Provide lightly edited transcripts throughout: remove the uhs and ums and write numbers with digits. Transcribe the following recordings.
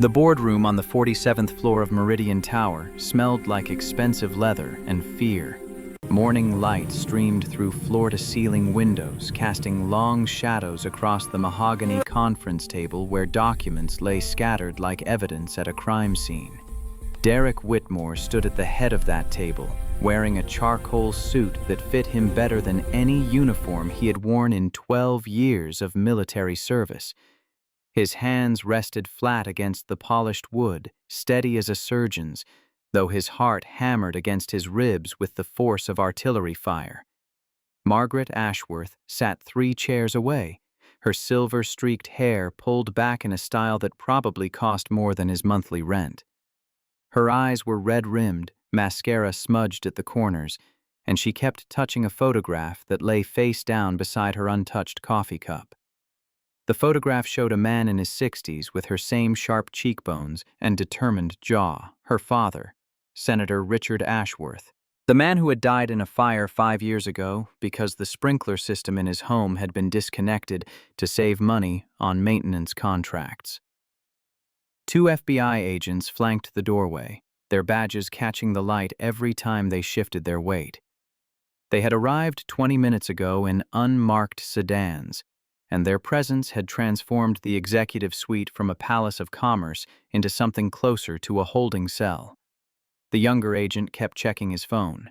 The boardroom on the 47th floor of Meridian Tower smelled like expensive leather and fear. Morning light streamed through floor-to-ceiling windows, casting long shadows across the mahogany conference table where documents lay scattered like evidence at a crime scene. Derek Whitmore stood at the head of that table, wearing a charcoal suit that fit him better than any uniform he had worn in 12 years of military service. His hands rested flat against the polished wood, steady as a surgeon's, though his heart hammered against his ribs with the force of artillery fire. Margaret Ashworth sat 3 chairs away, her silver-streaked hair pulled back in a style that probably cost more than his monthly rent. Her eyes were red-rimmed, mascara smudged at the corners, and she kept touching a photograph that lay face down beside her untouched coffee cup. The photograph showed a man in his 60s with her same sharp cheekbones and determined jaw, her father, Senator Richard Ashworth. The man who had died in a fire 5 years ago because the sprinkler system in his home had been disconnected to save money on maintenance contracts. 2 FBI agents flanked the doorway, their badges catching the light every time they shifted their weight. They had arrived 20 minutes ago in unmarked sedans, and their presence had transformed the executive suite from a palace of commerce into something closer to a holding cell. The younger agent kept checking his phone.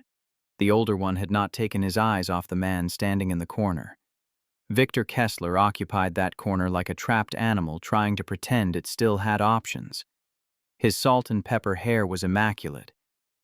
The older one had not taken his eyes off the man standing in the corner. Victor Kessler occupied that corner like a trapped animal trying to pretend it still had options. His salt and pepper hair was immaculate,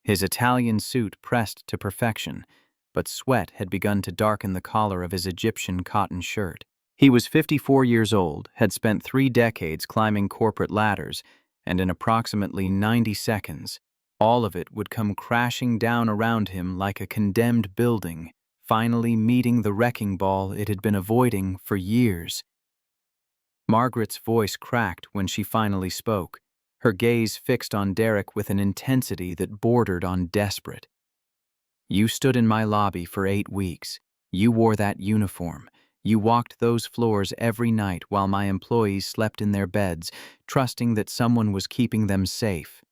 his Italian suit pressed to perfection, but sweat had begun to darken the collar of his Egyptian cotton shirt. He was 54 years old, had spent 3 decades climbing corporate ladders, and in approximately 90 seconds, all of it would come crashing down around him like a condemned building, finally meeting the wrecking ball it had been avoiding for years. Margaret's voice cracked when she finally spoke, her gaze fixed on Derek with an intensity that bordered on desperate. "You stood in my lobby for 8 weeks. You wore that uniform. You walked those floors every night while my employees slept in their beds, trusting that someone was keeping them safe."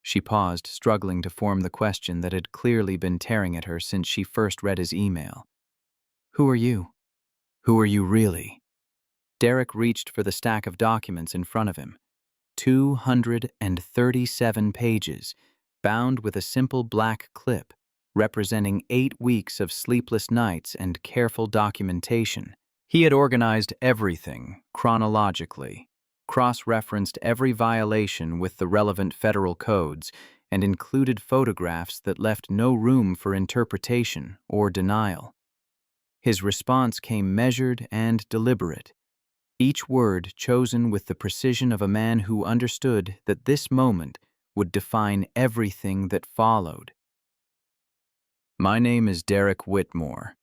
She paused, struggling to form the question that had clearly been tearing at her since she first read his email. "Who are you? Who are you really?" Derek reached for the stack of documents in front of him. 237 pages, bound with a simple black clip, representing 8 weeks of sleepless nights and careful documentation. He had organized everything chronologically, cross-referenced every violation with the relevant federal codes, and included photographs that left no room for interpretation or denial. His response came measured and deliberate, each word chosen with the precision of a man who understood that this moment would define everything that followed. "My name is Derek Whitmore,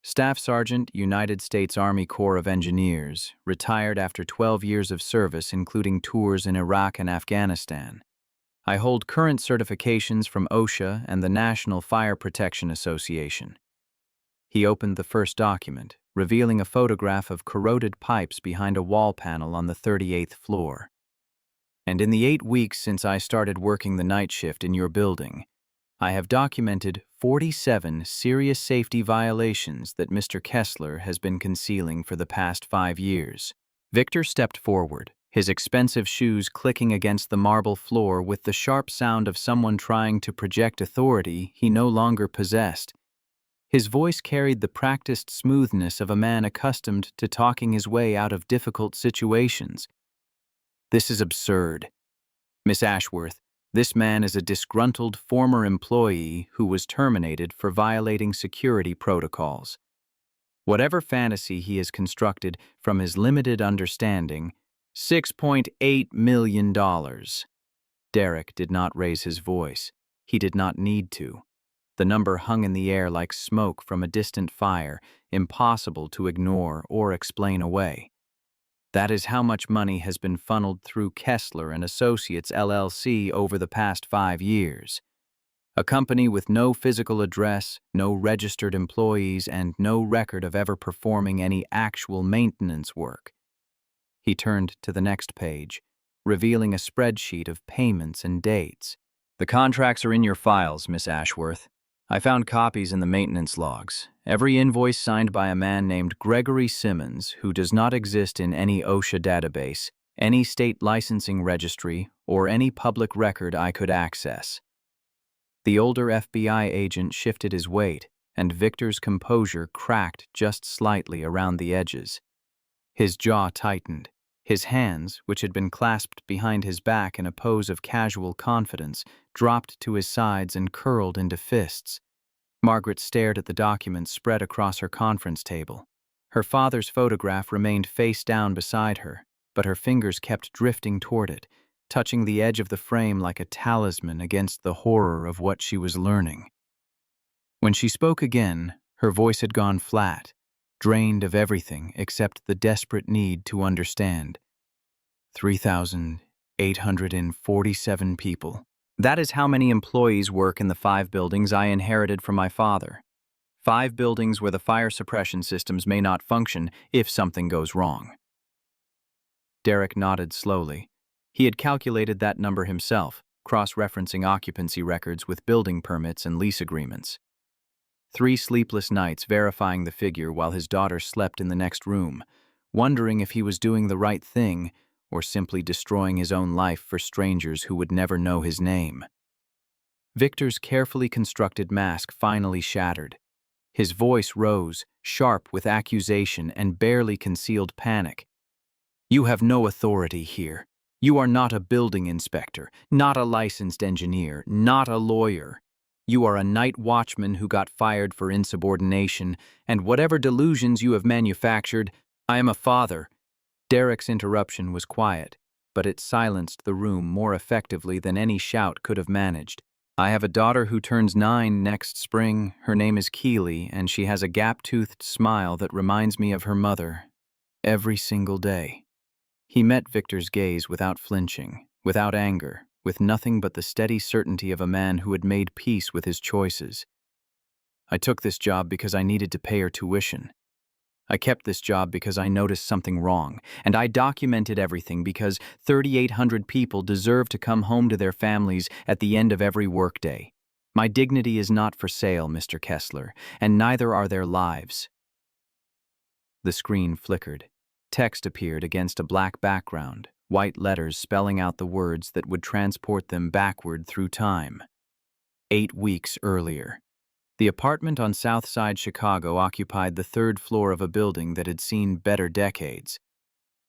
Staff Sergeant, United States Army Corps of Engineers, retired after 12 years of service including tours in Iraq and Afghanistan. I hold current certifications from OSHA and the National Fire Protection Association." He opened the first document, revealing a photograph of corroded pipes behind a wall panel on the 38th floor. "And in the 8 weeks since I started working the night shift in your building, I have documented 47 serious safety violations that Mr. Kessler has been concealing for the past 5 years. Victor stepped forward, his expensive shoes clicking against the marble floor with the sharp sound of someone trying to project authority he no longer possessed. His voice carried the practiced smoothness of a man accustomed to talking his way out of difficult situations. "This is absurd. Miss Ashworth, this man is a disgruntled former employee who was terminated for violating security protocols. Whatever fantasy he has constructed from his limited understanding, $6.8 million. Derek did not raise his voice. He did not need to. The number hung in the air like smoke from a distant fire, impossible to ignore or explain away. That is how much money has been funneled through Kessler and Associates LLC over the past 5 years. A company with no physical address, no registered employees, and no record of ever performing any actual maintenance work. He turned to the next page, revealing a spreadsheet of payments and dates. "The contracts are in your files, Miss Ashworth. I found copies in the maintenance logs. Every invoice signed by a man named Gregory Simmons, who does not exist in any OSHA database, any state licensing registry, or any public record I could access." The older FBI agent shifted his weight, and Victor's composure cracked just slightly around the edges. His jaw tightened. His hands, which had been clasped behind his back in a pose of casual confidence, dropped to his sides and curled into fists. Margaret stared at the documents spread across her conference table. Her father's photograph remained face down beside her, but her fingers kept drifting toward it, touching the edge of the frame like a talisman against the horror of what she was learning. When she spoke again, her voice had gone flat, drained of everything except the desperate need to understand. 3,847 people. That is how many employees work in the 5 buildings I inherited from my father. 5 buildings where the fire suppression systems may not function if something goes wrong. Derek nodded slowly. He had calculated that number himself, cross-referencing occupancy records with building permits and lease agreements. 3 sleepless nights verifying the figure while his daughter slept in the next room, wondering if he was doing the right thing or simply destroying his own life for strangers who would never know his name. Victor's carefully constructed mask finally shattered. His voice rose, sharp with accusation and barely concealed panic. "You have no authority here. You are not a building inspector, not a licensed engineer, not a lawyer. You are a night watchman who got fired for insubordination, and whatever delusions you have manufactured, I am a father." Derek's interruption was quiet, but it silenced the room more effectively than any shout could have managed. "I have a daughter who turns 9 next spring. Her name is Keely, and she has a gap-toothed smile that reminds me of her mother. Every single day." He met Victor's gaze without flinching, without anger, with nothing but the steady certainty of a man who had made peace with his choices. "I took this job because I needed to pay her tuition. I kept this job because I noticed something wrong, and I documented everything because 3,800 people deserve to come home to their families at the end of every workday. My dignity is not for sale, Mr. Kessler, and neither are their lives." The screen flickered. Text appeared against a black background, white letters spelling out the words that would transport them backward through time. 8 weeks earlier. The apartment on South Side Chicago occupied the 3rd floor of a building that had seen better decades.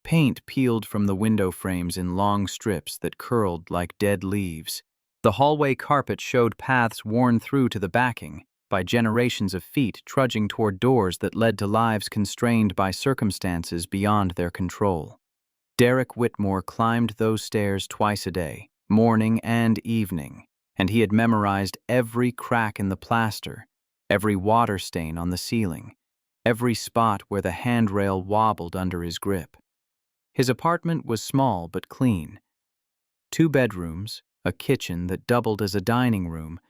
Paint peeled from the window frames in long strips that curled like dead leaves. The hallway carpet showed paths worn through to the backing by generations of feet trudging toward doors that led to lives constrained by circumstances beyond their control. Derek Whitmore climbed those stairs twice a day, morning and evening, and he had memorized every crack in the plaster, every water stain on the ceiling, every spot where the handrail wobbled under his grip. His apartment was small but clean. 2 bedrooms, a kitchen that doubled as a dining room,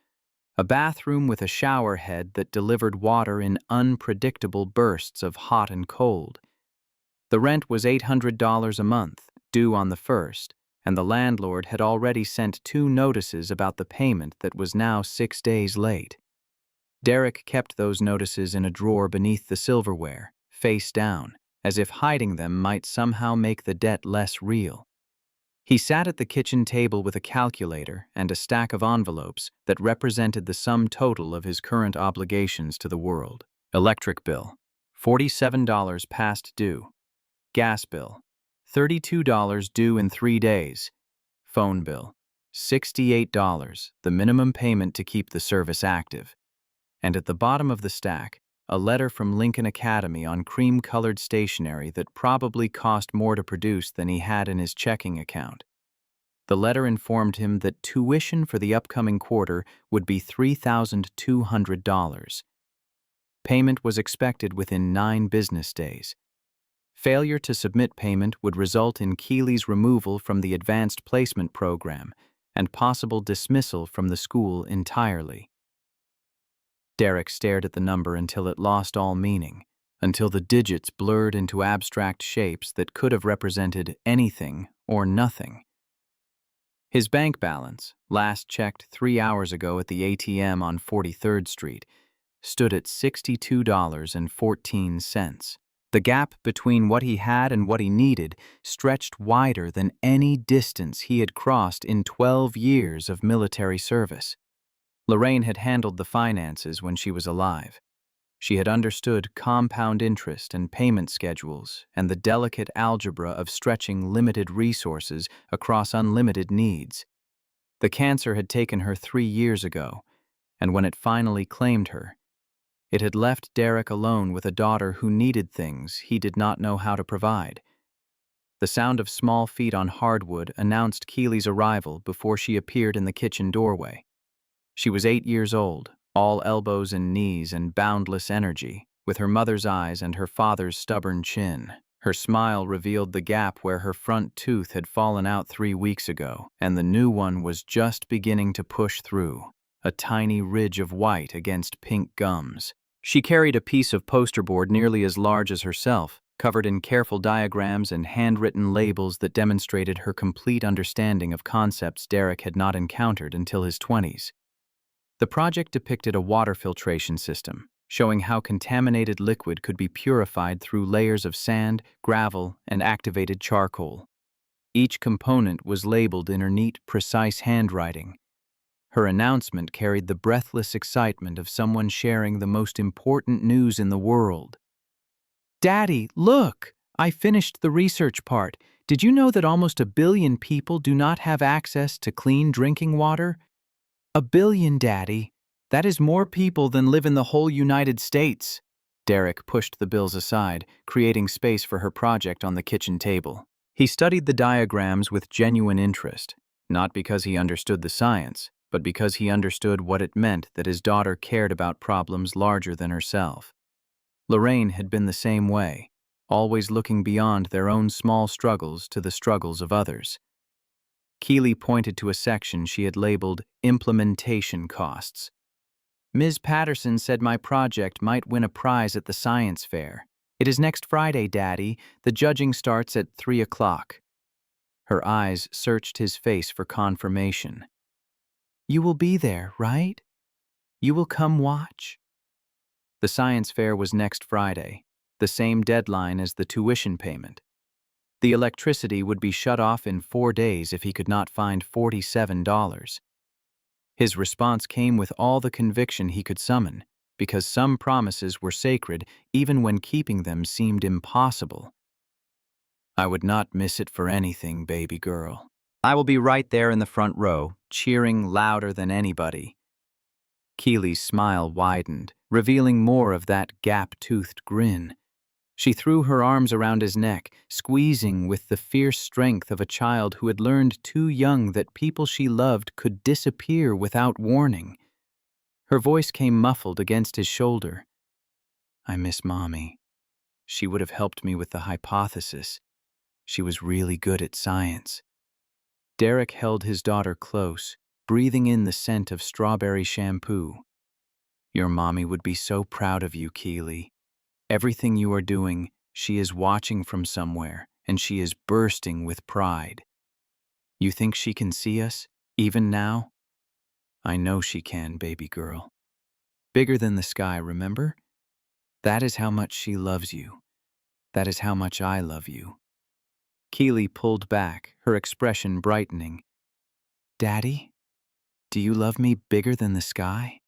a bathroom with a shower head that delivered water in unpredictable bursts of hot and cold. The rent was $800 a month, due on the 1st, and the landlord had already sent 2 notices about the payment that was now 6 days late. Derek kept those notices in a drawer beneath the silverware, face down, as if hiding them might somehow make the debt less real. He sat at the kitchen table with a calculator and a stack of envelopes that represented the sum total of his current obligations to the world. Electric bill, $47 past due. Gas bill, $32 due in 3 days. Phone bill, $68, the minimum payment to keep the service active. And at the bottom of the stack, a letter from Lincoln Academy on cream-colored stationery that probably cost more to produce than he had in his checking account. The letter informed him that tuition for the upcoming quarter would be $3,200. Payment was expected within 9 business days. Failure to submit payment would result in Keely's removal from the advanced placement program and possible dismissal from the school entirely. Derek stared at the number until it lost all meaning, until the digits blurred into abstract shapes that could have represented anything or nothing. His bank balance, last checked 3 hours ago at the ATM on 43rd Street, stood at $62.14. The gap between what he had and what he needed stretched wider than any distance he had crossed in 12 years of military service. Lorraine had handled the finances when she was alive. She had understood compound interest and payment schedules and the delicate algebra of stretching limited resources across unlimited needs. The cancer had taken her 3 years ago, and when it finally claimed her, it had left Derek alone with a daughter who needed things he did not know how to provide. The sound of small feet on hardwood announced Keely's arrival before she appeared in the kitchen doorway. She was 8 years old, all elbows and knees and boundless energy, with her mother's eyes and her father's stubborn chin. Her smile revealed the gap where her front tooth had fallen out 3 weeks ago, and the new one was just beginning to push through, a tiny ridge of white against pink gums. She carried a piece of poster board nearly as large as herself, covered in careful diagrams and handwritten labels that demonstrated her complete understanding of concepts Derek had not encountered until his 20s. The project depicted a water filtration system, showing how contaminated liquid could be purified through layers of sand, gravel, and activated charcoal. Each component was labeled in her neat, precise handwriting. Her announcement carried the breathless excitement of someone sharing the most important news in the world. "Daddy, look! I finished the research part. Did you know that almost 1 billion people do not have access to clean drinking water? 1 billion, Daddy. That is more people than live in the whole United States." Derek pushed the bills aside, creating space for her project on the kitchen table. He studied the diagrams with genuine interest, not because he understood the science, but because he understood what it meant that his daughter cared about problems larger than herself. Lorraine had been the same way, always looking beyond their own small struggles to the struggles of others. Keely pointed to a section she had labeled Implementation Costs. "Ms. Patterson said my project might win a prize at the science fair. It is next Friday, Daddy. The judging starts at 3 o'clock. Her eyes searched his face for confirmation. "You will be there, right? You will come watch?" The science fair was next Friday, the same deadline as the tuition payment. The electricity would be shut off in 4 days if he could not find $47. His response came with all the conviction he could summon, because some promises were sacred even when keeping them seemed impossible. "I would not miss it for anything, baby girl. I will be right there in the front row, cheering louder than anybody." Keely's smile widened, revealing more of that gap-toothed grin. She threw her arms around his neck, squeezing with the fierce strength of a child who had learned too young that people she loved could disappear without warning. Her voice came muffled against his shoulder. "I miss Mommy. She would have helped me with the hypothesis. She was really good at science." Derek held his daughter close, breathing in the scent of strawberry shampoo. "Your mommy would be so proud of you, Keely. Everything you are doing, she is watching from somewhere, and she is bursting with pride. You think she can see us, even now?" "I know she can, baby girl. Bigger than the sky, remember? That is how much she loves you. That is how much I love you." Keely pulled back, her expression brightening. "Daddy, do you love me bigger than the sky?"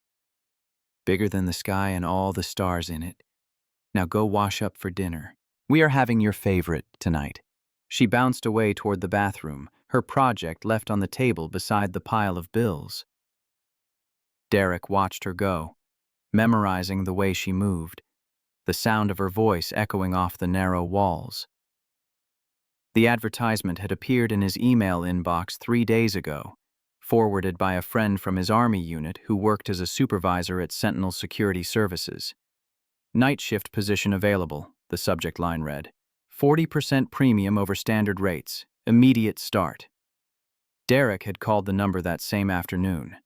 "Bigger than the sky and all the stars in it. Now go wash up for dinner. We are having your favorite tonight." She bounced away toward the bathroom, her project left on the table beside the pile of bills. Derek watched her go, memorizing the way she moved, the sound of her voice echoing off the narrow walls. The advertisement had appeared in his email inbox 3 days ago, forwarded by a friend from his Army unit who worked as a supervisor at Sentinel Security Services. "Night shift position available," the subject line read. 40% premium over standard rates. Immediate start." Derek had called the number that same afternoon.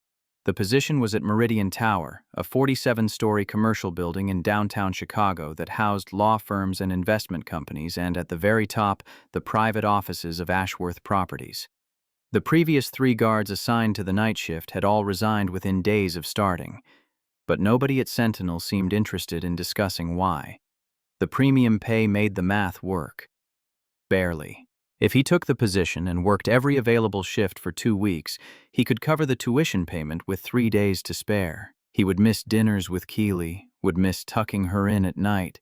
The position was at Meridian Tower, a 47-story commercial building in downtown Chicago that housed law firms and investment companies, and at the very top, the private offices of Ashworth Properties. The previous 3 guards assigned to the night shift had all resigned within days of starting, but nobody at Sentinel seemed interested in discussing why. The premium pay made the math work. Barely. If he took the position and worked every available shift for 2 weeks, he could cover the tuition payment with 3 days to spare. He would miss dinners with Keely, would miss tucking her in at night,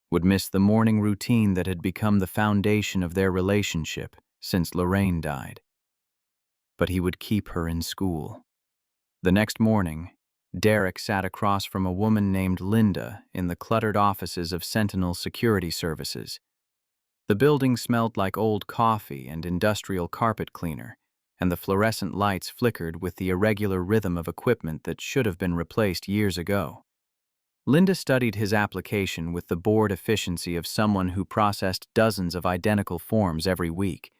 would miss the morning routine that had become the foundation of their relationship since Lorraine died. But he would keep her in school. The next morning, Derek sat across from a woman named Linda in the cluttered offices of Sentinel Security Services. The building smelled like old coffee and industrial carpet cleaner, and the fluorescent lights flickered with the irregular rhythm of equipment that should have been replaced years ago. Linda studied his application with the bored efficiency of someone who processed dozens of identical forms every week.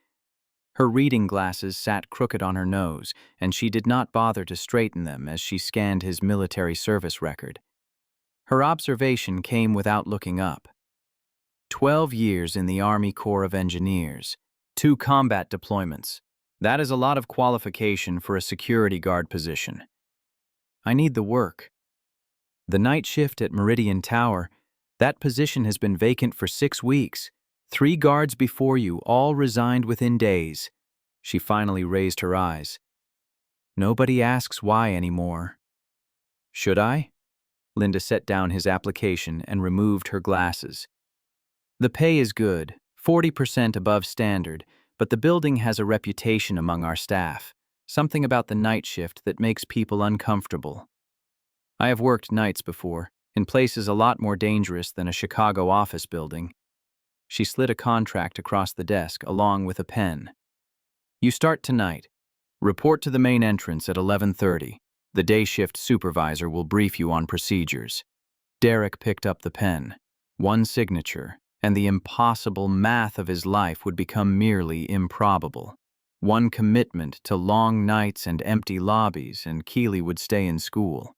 Her reading glasses sat crooked on her nose, and she did not bother to straighten them as she scanned his military service record. Her observation came without looking up. 12 years in the Army Corps of Engineers, 2 combat deployments. That is a lot of qualification for a security guard position. I need the work. The night shift at Meridian Tower, that position has been vacant for 6 weeks. 3 guards before you all resigned within days. She finally raised her eyes. Nobody asks why anymore. Should I? Linda set down his application and removed her glasses. The pay is good, 40% above standard, but the building has a reputation among our staff, something about the night shift that makes people uncomfortable. I have worked nights before, in places a lot more dangerous than a Chicago office building. She slid a contract across the desk along with a pen. You start tonight. Report to the main entrance at 11:30. The day shift supervisor will brief you on procedures. Derek picked up the pen. One signature, and the impossible math of his life would become merely improbable. One commitment to long nights and empty lobbies, and Keely would stay in school.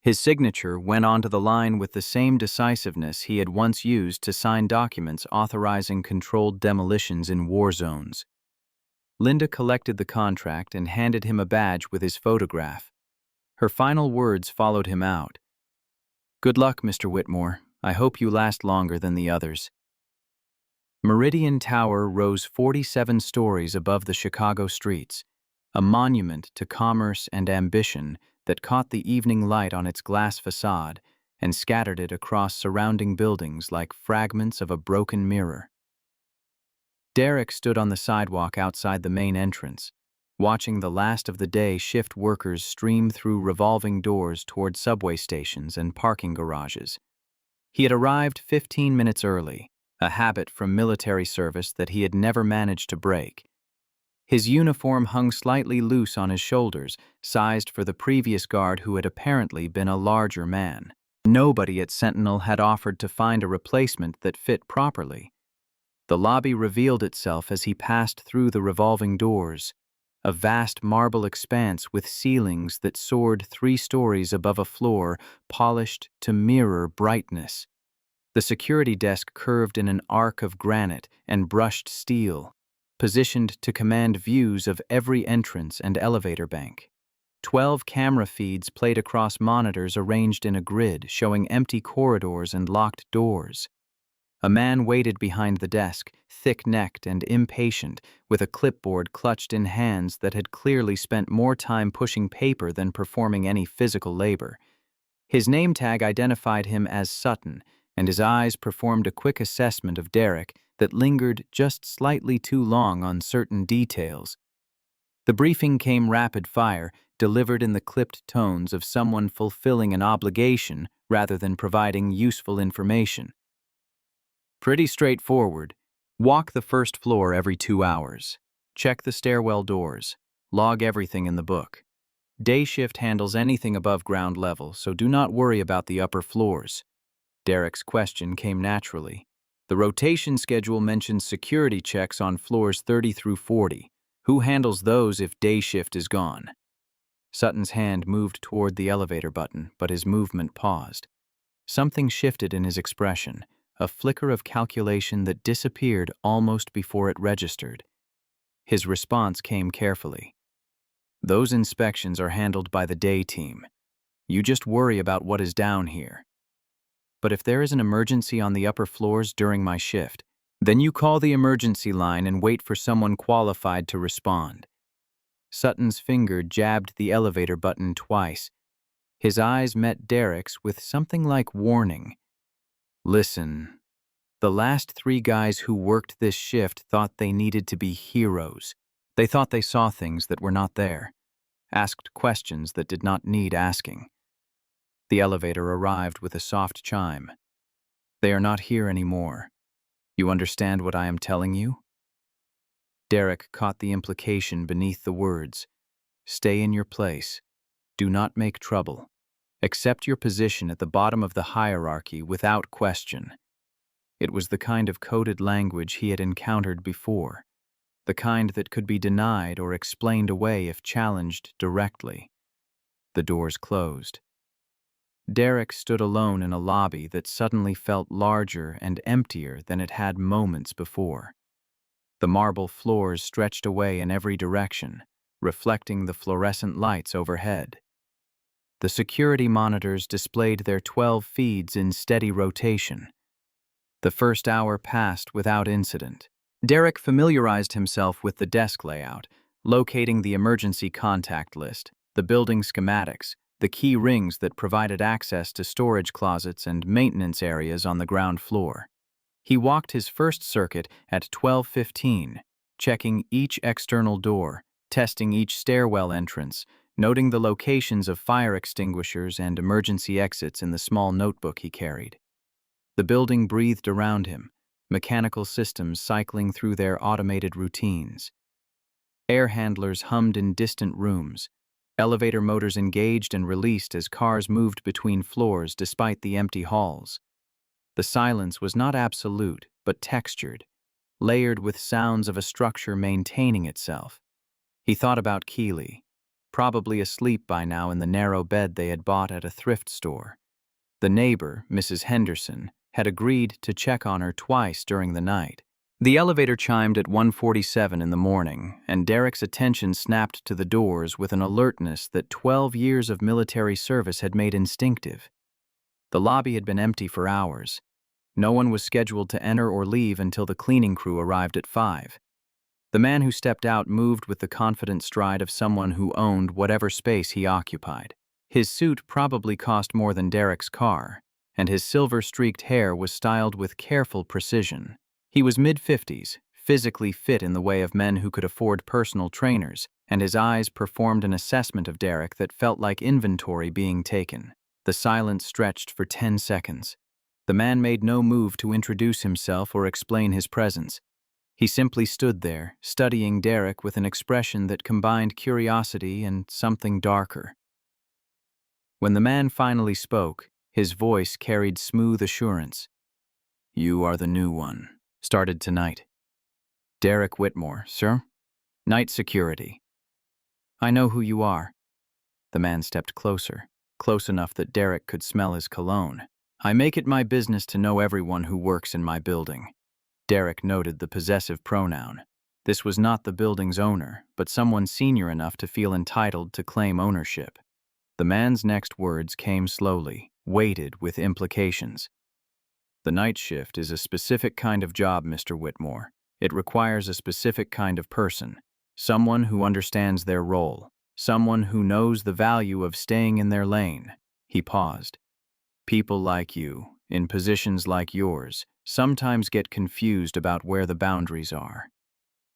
His signature went onto the line with the same decisiveness he had once used to sign documents authorizing controlled demolitions in war zones. Linda collected the contract and handed him a badge with his photograph. Her final words followed him out. Good luck, Mr. Whitmore. I hope you last longer than the others. Meridian Tower rose 47 stories above the Chicago streets, a monument to commerce and ambition that caught the evening light on its glass facade and scattered it across surrounding buildings like fragments of a broken mirror. Derek stood on the sidewalk outside the main entrance, watching the last of the day shift workers stream through revolving doors toward subway stations and parking garages. He had arrived 15 minutes early, a habit from military service that he had never managed to break. His uniform hung slightly loose on his shoulders, sized for the previous guard who had apparently been a larger man. Nobody at Sentinel had offered to find a replacement that fit properly. The lobby revealed itself as he passed through the revolving doors, a vast marble expanse with ceilings that soared 3 stories above a floor polished to mirror brightness. The security desk curved in an arc of granite and brushed steel, positioned to command views of every entrance and elevator bank. 12 camera feeds played across monitors arranged in a grid, showing empty corridors and locked doors. A man waited behind the desk, thick-necked and impatient, with a clipboard clutched in hands that had clearly spent more time pushing paper than performing any physical labor. His name tag identified him as Sutton, and his eyes performed a quick assessment of Derek that lingered just slightly too long on certain details. The briefing came rapid-fire, delivered in the clipped tones of someone fulfilling an obligation rather than providing useful information. Pretty straightforward. Walk the first floor every 2 hours. Check the stairwell doors. Log everything in the book. Day shift handles anything above ground level, so do not worry about the upper floors. Derek's question came naturally. The rotation schedule mentions security checks on floors 30 through 40. Who handles those if day shift is gone? Sutton's hand moved toward the elevator button, but his movement paused. Something shifted in his expression, a flicker of calculation that disappeared almost before it registered. His response came carefully. "Those inspections are handled by the day team. You just worry about what is down here. But if there is an emergency on the upper floors during my shift, then you call the emergency line and wait for someone qualified to respond." Sutton's finger jabbed the elevator button twice. His eyes met Derek's with something like warning. "Listen, the last 3 guys who worked this shift thought they needed to be heroes. They thought they saw things that were not there, asked questions that did not need asking." The elevator arrived with a soft chime. "They are not here anymore. You understand what I am telling you?" Derek caught the implication beneath the words. Stay in your place. Do not make trouble. Accept your position at the bottom of the hierarchy without question. It was the kind of coded language he had encountered before, the kind that could be denied or explained away if challenged directly. The doors closed. Derek stood alone in a lobby that suddenly felt larger and emptier than it had moments before. The marble floors stretched away in every direction, reflecting the fluorescent lights overhead. The security monitors displayed their 12 feeds in steady rotation. The first hour passed without incident. Derek familiarized himself with the desk layout, locating the emergency contact list, the building schematics, the key rings that provided access to storage closets and maintenance areas on the ground floor. He walked his first circuit at 12:15, checking each external door, testing each stairwell entrance, noting the locations of fire extinguishers and emergency exits in the small notebook he carried. The building breathed around him, mechanical systems cycling through their automated routines. Air handlers hummed in distant rooms, elevator motors engaged and released as cars moved between floors despite the empty halls. The silence was not absolute, but textured, layered with sounds of a structure maintaining itself. He thought about Keeley, probably asleep by now in the narrow bed they had bought at a thrift store. The neighbor, Mrs. Henderson, had agreed to check on her twice during the night. The elevator chimed at 1:47 in the morning, and Derek's attention snapped to the doors with an alertness that 12 years of military service had made instinctive. The lobby had been empty for hours. No one was scheduled to enter or leave until the cleaning crew arrived at 5. The man who stepped out moved with the confident stride of someone who owned whatever space he occupied. His suit probably cost more than Derek's car, and his silver-streaked hair was styled with careful precision. He was mid-50s, physically fit in the way of men who could afford personal trainers, and his eyes performed an assessment of Derek that felt like inventory being taken. The silence stretched for 10 seconds. The man made no move to introduce himself or explain his presence. He simply stood there, studying Derek with an expression that combined curiosity and something darker. When the man finally spoke, his voice carried smooth assurance. "You are the new one. Started tonight." "Derek Whitmore, sir. Night security." "I know who you are." The man stepped closer, close enough that Derek could smell his cologne. "I make it my business to know everyone who works in my building." Derek noted the possessive pronoun. This was not the building's owner, but someone senior enough to feel entitled to claim ownership. The man's next words came slowly, weighted with implications. "The night shift is a specific kind of job, Mr. Whitmore. It requires a specific kind of person, someone who understands their role, someone who knows the value of staying in their lane." He paused. "People like you, in positions like yours, sometimes get confused about where the boundaries are.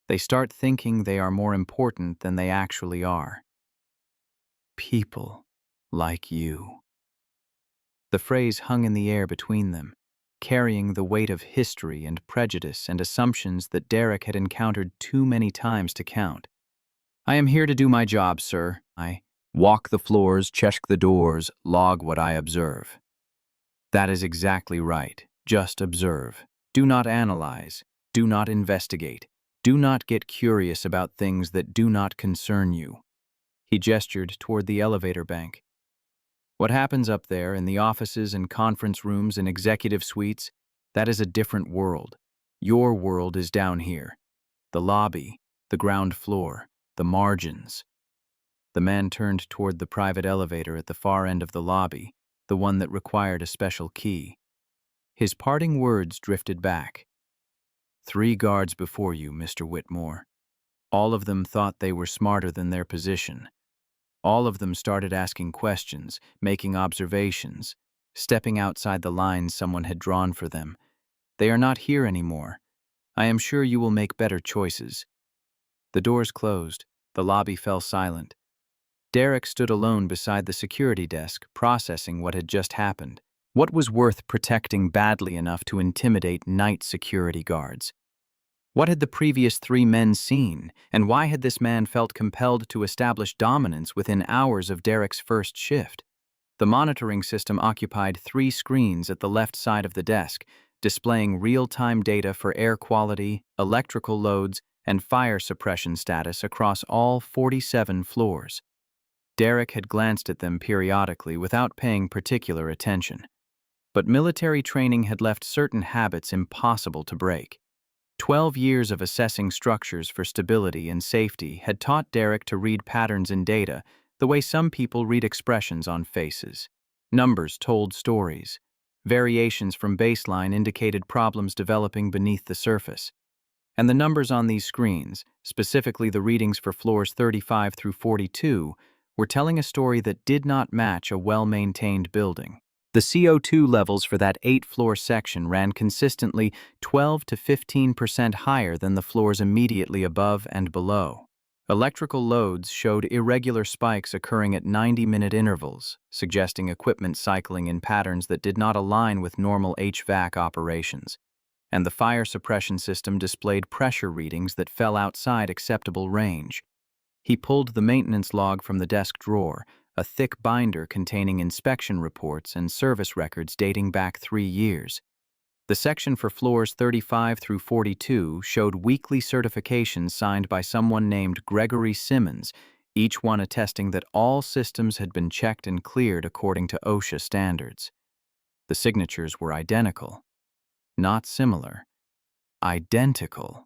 They start thinking they are more important than they actually are. People like you." The phrase hung in the air between them, carrying the weight of history and prejudice and assumptions that Derek had encountered too many times to count. "I am here to do my job, sir. I walk the floors, check the doors, log what I observe." "That is exactly right. Just observe. Do not analyze. Do not investigate. Do not get curious about things that do not concern you." He gestured toward the elevator bank. "What happens up there in the offices and conference rooms and executive suites, that is a different world. Your world is down here. The lobby, The ground floor, the margins. The man turned toward the private elevator at the far end of the lobby, the one that required a special key. His parting words drifted back. 3 guards before you, Mr. Whitmore. All of them thought they were smarter than their position. All of them started asking questions, making observations, stepping outside the lines someone had drawn for them. They are not here anymore. I am sure you will make better choices. The doors closed. The lobby fell silent. Derek stood alone beside the security desk, processing what had just happened. What was worth protecting badly enough to intimidate night security guards? What had the previous 3 men seen, and why had this man felt compelled to establish dominance within hours of Derek's first shift? The monitoring system occupied 3 screens at the left side of the desk, displaying real-time data for air quality, electrical loads, and fire suppression status across all 47 floors. Derek had glanced at them periodically without paying particular attention. But military training had left certain habits impossible to break. 12 years of assessing structures for stability and safety had taught Derek to read patterns in data the way some people read expressions on faces. Numbers told stories. Variations from baseline indicated problems developing beneath the surface. And the numbers on these screens, specifically the readings for floors 35 through 42, were telling a story that did not match a well-maintained building. The CO2 levels for that 8-floor section ran consistently 12 to 15% higher than the floors immediately above and below. Electrical loads showed irregular spikes occurring at 90-minute intervals, suggesting equipment cycling in patterns that did not align with normal HVAC operations. And the fire suppression system displayed pressure readings that fell outside acceptable range. He pulled the maintenance log from the desk drawer, a thick binder containing inspection reports and service records dating back 3 years. The section for floors 35 through 42 showed weekly certifications signed by someone named Gregory Simmons, each one attesting that all systems had been checked and cleared according to OSHA standards. The signatures were identical. Not similar. Identical.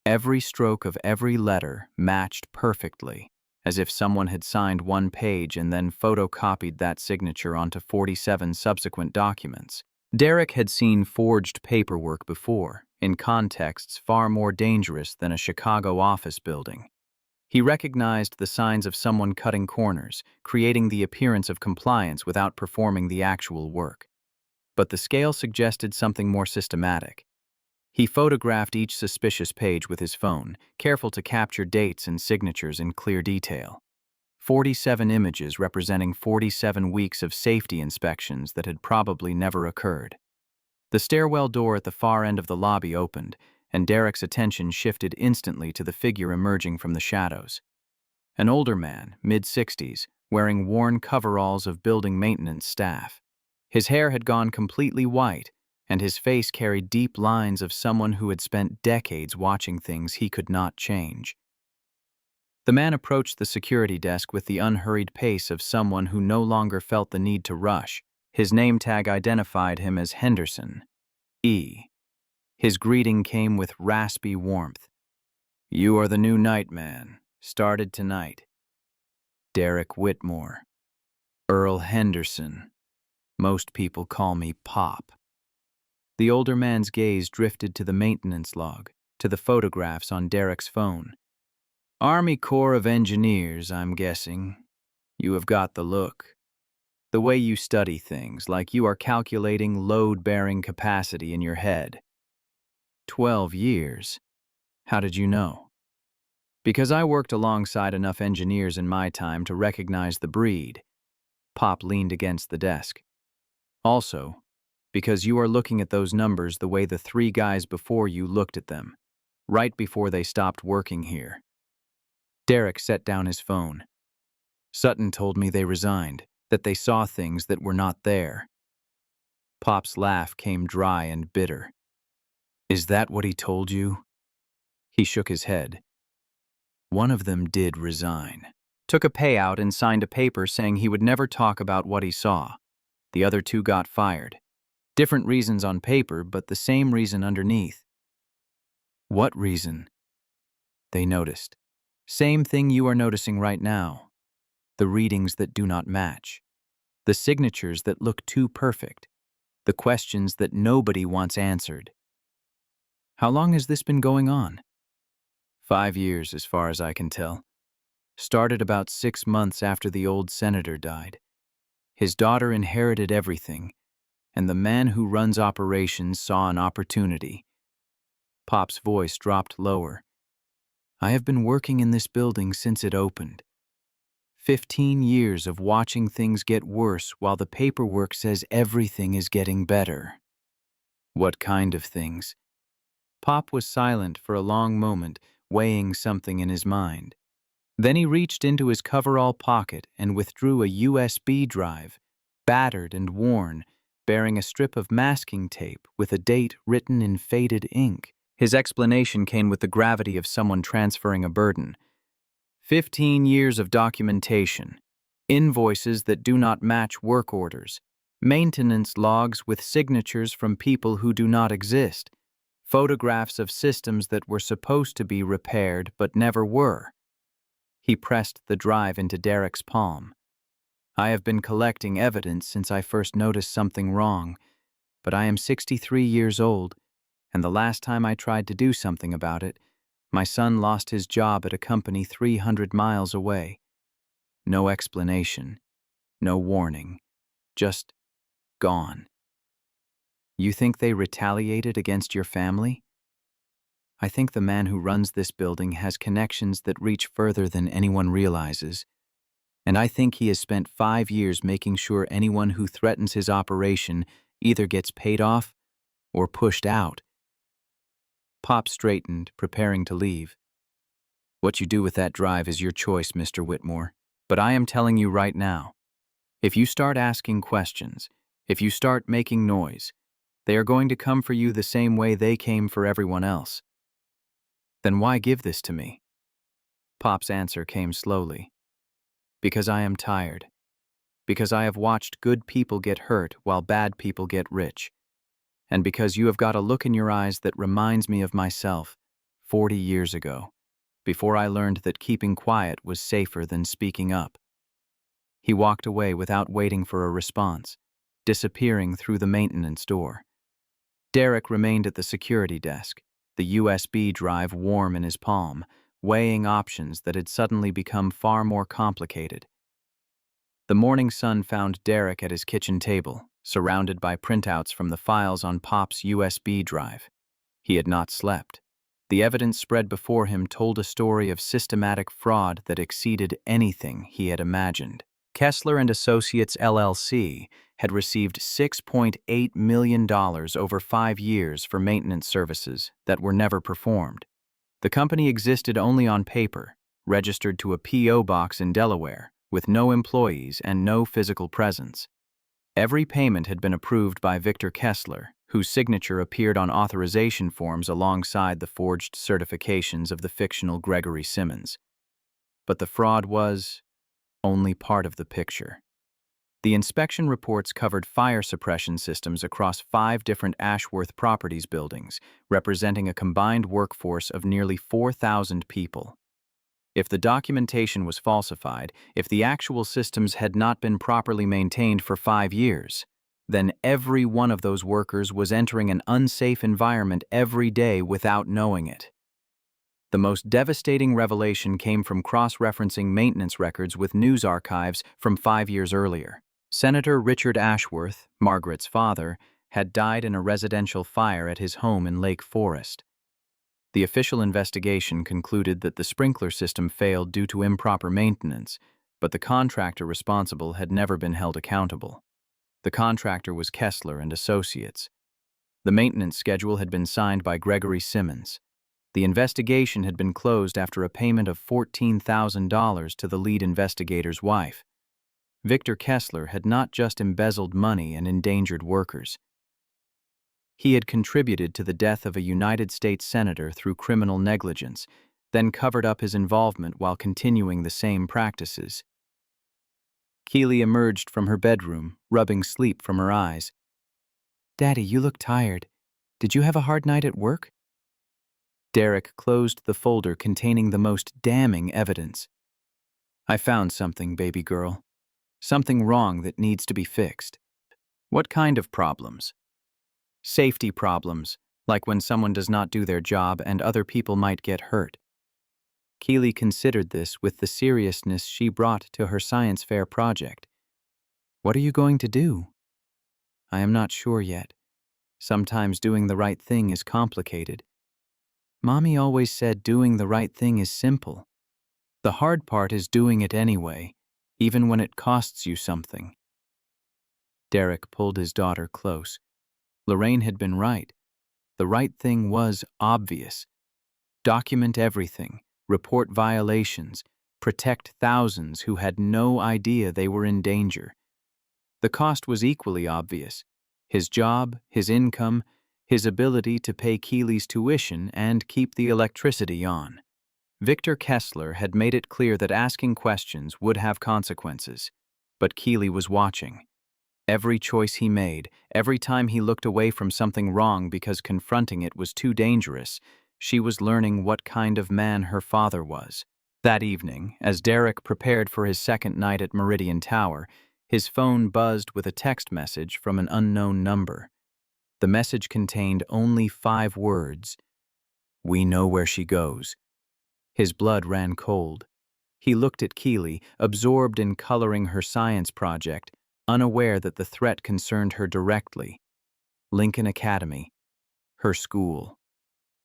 Every stroke of every letter matched perfectly, as if someone had signed one page and then photocopied that signature onto 47 subsequent documents. Derek had seen forged paperwork before, in contexts far more dangerous than a Chicago office building. He recognized the signs of someone cutting corners, creating the appearance of compliance without performing the actual work. But the scale suggested something more systematic. He photographed each suspicious page with his phone, careful to capture dates and signatures in clear detail. 47 images representing 47 weeks of safety inspections that had probably never occurred. The stairwell door at the far end of the lobby opened, and Derek's attention shifted instantly to the figure emerging from the shadows. An older man, mid-60s, wearing worn coveralls of building maintenance staff. His hair had gone completely white, and his face carried deep lines of someone who had spent decades watching things he could not change. The man approached the security desk with the unhurried pace of someone who no longer felt the need to rush. His name tag identified him as Henderson. E. His greeting came with raspy warmth. "You are the new night man. Started tonight." Derek Whitmore. Earl Henderson. Most people call me Pop. The older man's gaze drifted to the maintenance log, to the photographs on Derek's phone. "Army Corps of Engineers, I'm guessing. You have got the look. The way you study things, like you are calculating load-bearing capacity in your head." 12 years. How did you know? Because I worked alongside enough engineers in my time to recognize the breed. Pop leaned against the desk. Also, because you are looking at those numbers the way the 3 guys before you looked at them, right before they stopped working here. Derek set down his phone. Sutton told me they resigned, that they saw things that were not there. Pop's laugh came dry and bitter. "Is that what he told you?" He shook his head. "One of them did resign. Took a payout and signed a paper saying he would never talk about what he saw. The other 2 got fired. Different reasons on paper, but the same reason underneath." "What reason?" They noticed. Same thing you are noticing right now. The readings that do not match. The signatures that look too perfect. The questions that nobody wants answered. How long has this been going on? 5 years, as far as I can tell. Started about 6 months after the old senator died. His daughter inherited everything, and the man who runs operations saw an opportunity. Pop's voice dropped lower. I have been working in this building since it opened. 15 years of watching things get worse while the paperwork says everything is getting better. What kind of things? Pop was silent for a long moment, weighing something in his mind. Then he reached into his coverall pocket and withdrew a USB drive, battered and worn, bearing a strip of masking tape with a date written in faded ink. His explanation came with the gravity of someone transferring a burden. 15 years of documentation, invoices that do not match work orders, maintenance logs with signatures from people who do not exist, photographs of systems that were supposed to be repaired but never were. He pressed the drive into Derek's palm. I have been collecting evidence since I first noticed something wrong, but I am 63 years old, and the last time I tried to do something about it, my son lost his job at a company 300 miles away. No explanation, no warning, just gone. You think they retaliated against your family? I think the man who runs this building has connections that reach further than anyone realizes, and I think he has spent 5 years making sure anyone who threatens his operation either gets paid off or pushed out. Pop straightened, preparing to leave. What you do with that drive is your choice, Mr. Whitmore, but I am telling you right now, if you start asking questions, if you start making noise, they are going to come for you the same way they came for everyone else. Then why give this to me? Pop's answer came slowly. Because I am tired. Because I have watched good people get hurt while bad people get rich. And because you have got a look in your eyes that reminds me of myself 40 years ago, before I learned that keeping quiet was safer than speaking up. He walked away without waiting for a response, disappearing through the maintenance door. Derek remained at the security desk, the USB drive warm in his palm, weighing options that had suddenly become far more complicated. The morning sun found Derek at his kitchen table, surrounded by printouts from the files on Pop's USB drive. He had not slept. The evidence spread before him told a story of systematic fraud that exceeded anything he had imagined. Kessler and Associates LLC had received $6.8 million over 5 years for maintenance services that were never performed. The company existed only on paper, registered to a P.O. box in Delaware, with no employees and no physical presence. Every payment had been approved by Victor Kessler, whose signature appeared on authorization forms alongside the forged certifications of the fictional Gregory Simmons. But the fraud was only part of the picture. The inspection reports covered fire suppression systems across 5 different Ashworth Properties buildings, representing a combined workforce of nearly 4,000 people. If the documentation was falsified, if the actual systems had not been properly maintained for 5 years, then every one of those workers was entering an unsafe environment every day without knowing it. The most devastating revelation came from cross-referencing maintenance records with news archives from 5 years earlier. Senator Richard Ashworth, Margaret's father, had died in a residential fire at his home in Lake Forest. The official investigation concluded that the sprinkler system failed due to improper maintenance, but the contractor responsible had never been held accountable. The contractor was Kessler and Associates. The maintenance schedule had been signed by Gregory Simmons. The investigation had been closed after a payment of $14,000 to the lead investigator's wife. Victor Kessler had not just embezzled money and endangered workers. He had contributed to the death of a United States senator through criminal negligence, then covered up his involvement while continuing the same practices. Keely emerged from her bedroom, rubbing sleep from her eyes. "Daddy, you look tired. Did you have a hard night at work?" Derek closed the folder containing the most damning evidence. I found something, baby girl. Something wrong that needs to be fixed. What kind of problems? Safety problems, like when someone does not do their job and other people might get hurt. Keely considered this with the seriousness she brought to her science fair project. What are you going to do? I am not sure yet. Sometimes doing the right thing is complicated. Mommy always said doing the right thing is simple. The hard part is doing it anyway, even when it costs you something. Derek pulled his daughter close. Lorraine had been right. The right thing was obvious. Document everything, report violations, protect thousands who had no idea they were in danger. The cost was equally obvious. His job, his income, his ability to pay Keely's tuition and keep the electricity on. Victor Kessler had made it clear that asking questions would have consequences, but Keely was watching. Every choice he made, every time he looked away from something wrong because confronting it was too dangerous, she was learning what kind of man her father was. That evening, as Derek prepared for his second night at Meridian Tower, his phone buzzed with a text message from an unknown number. The message contained only 5 words. "We know where she goes." His blood ran cold. He looked at Keely, absorbed in coloring her science project, unaware that the threat concerned her directly. Lincoln Academy. Her school.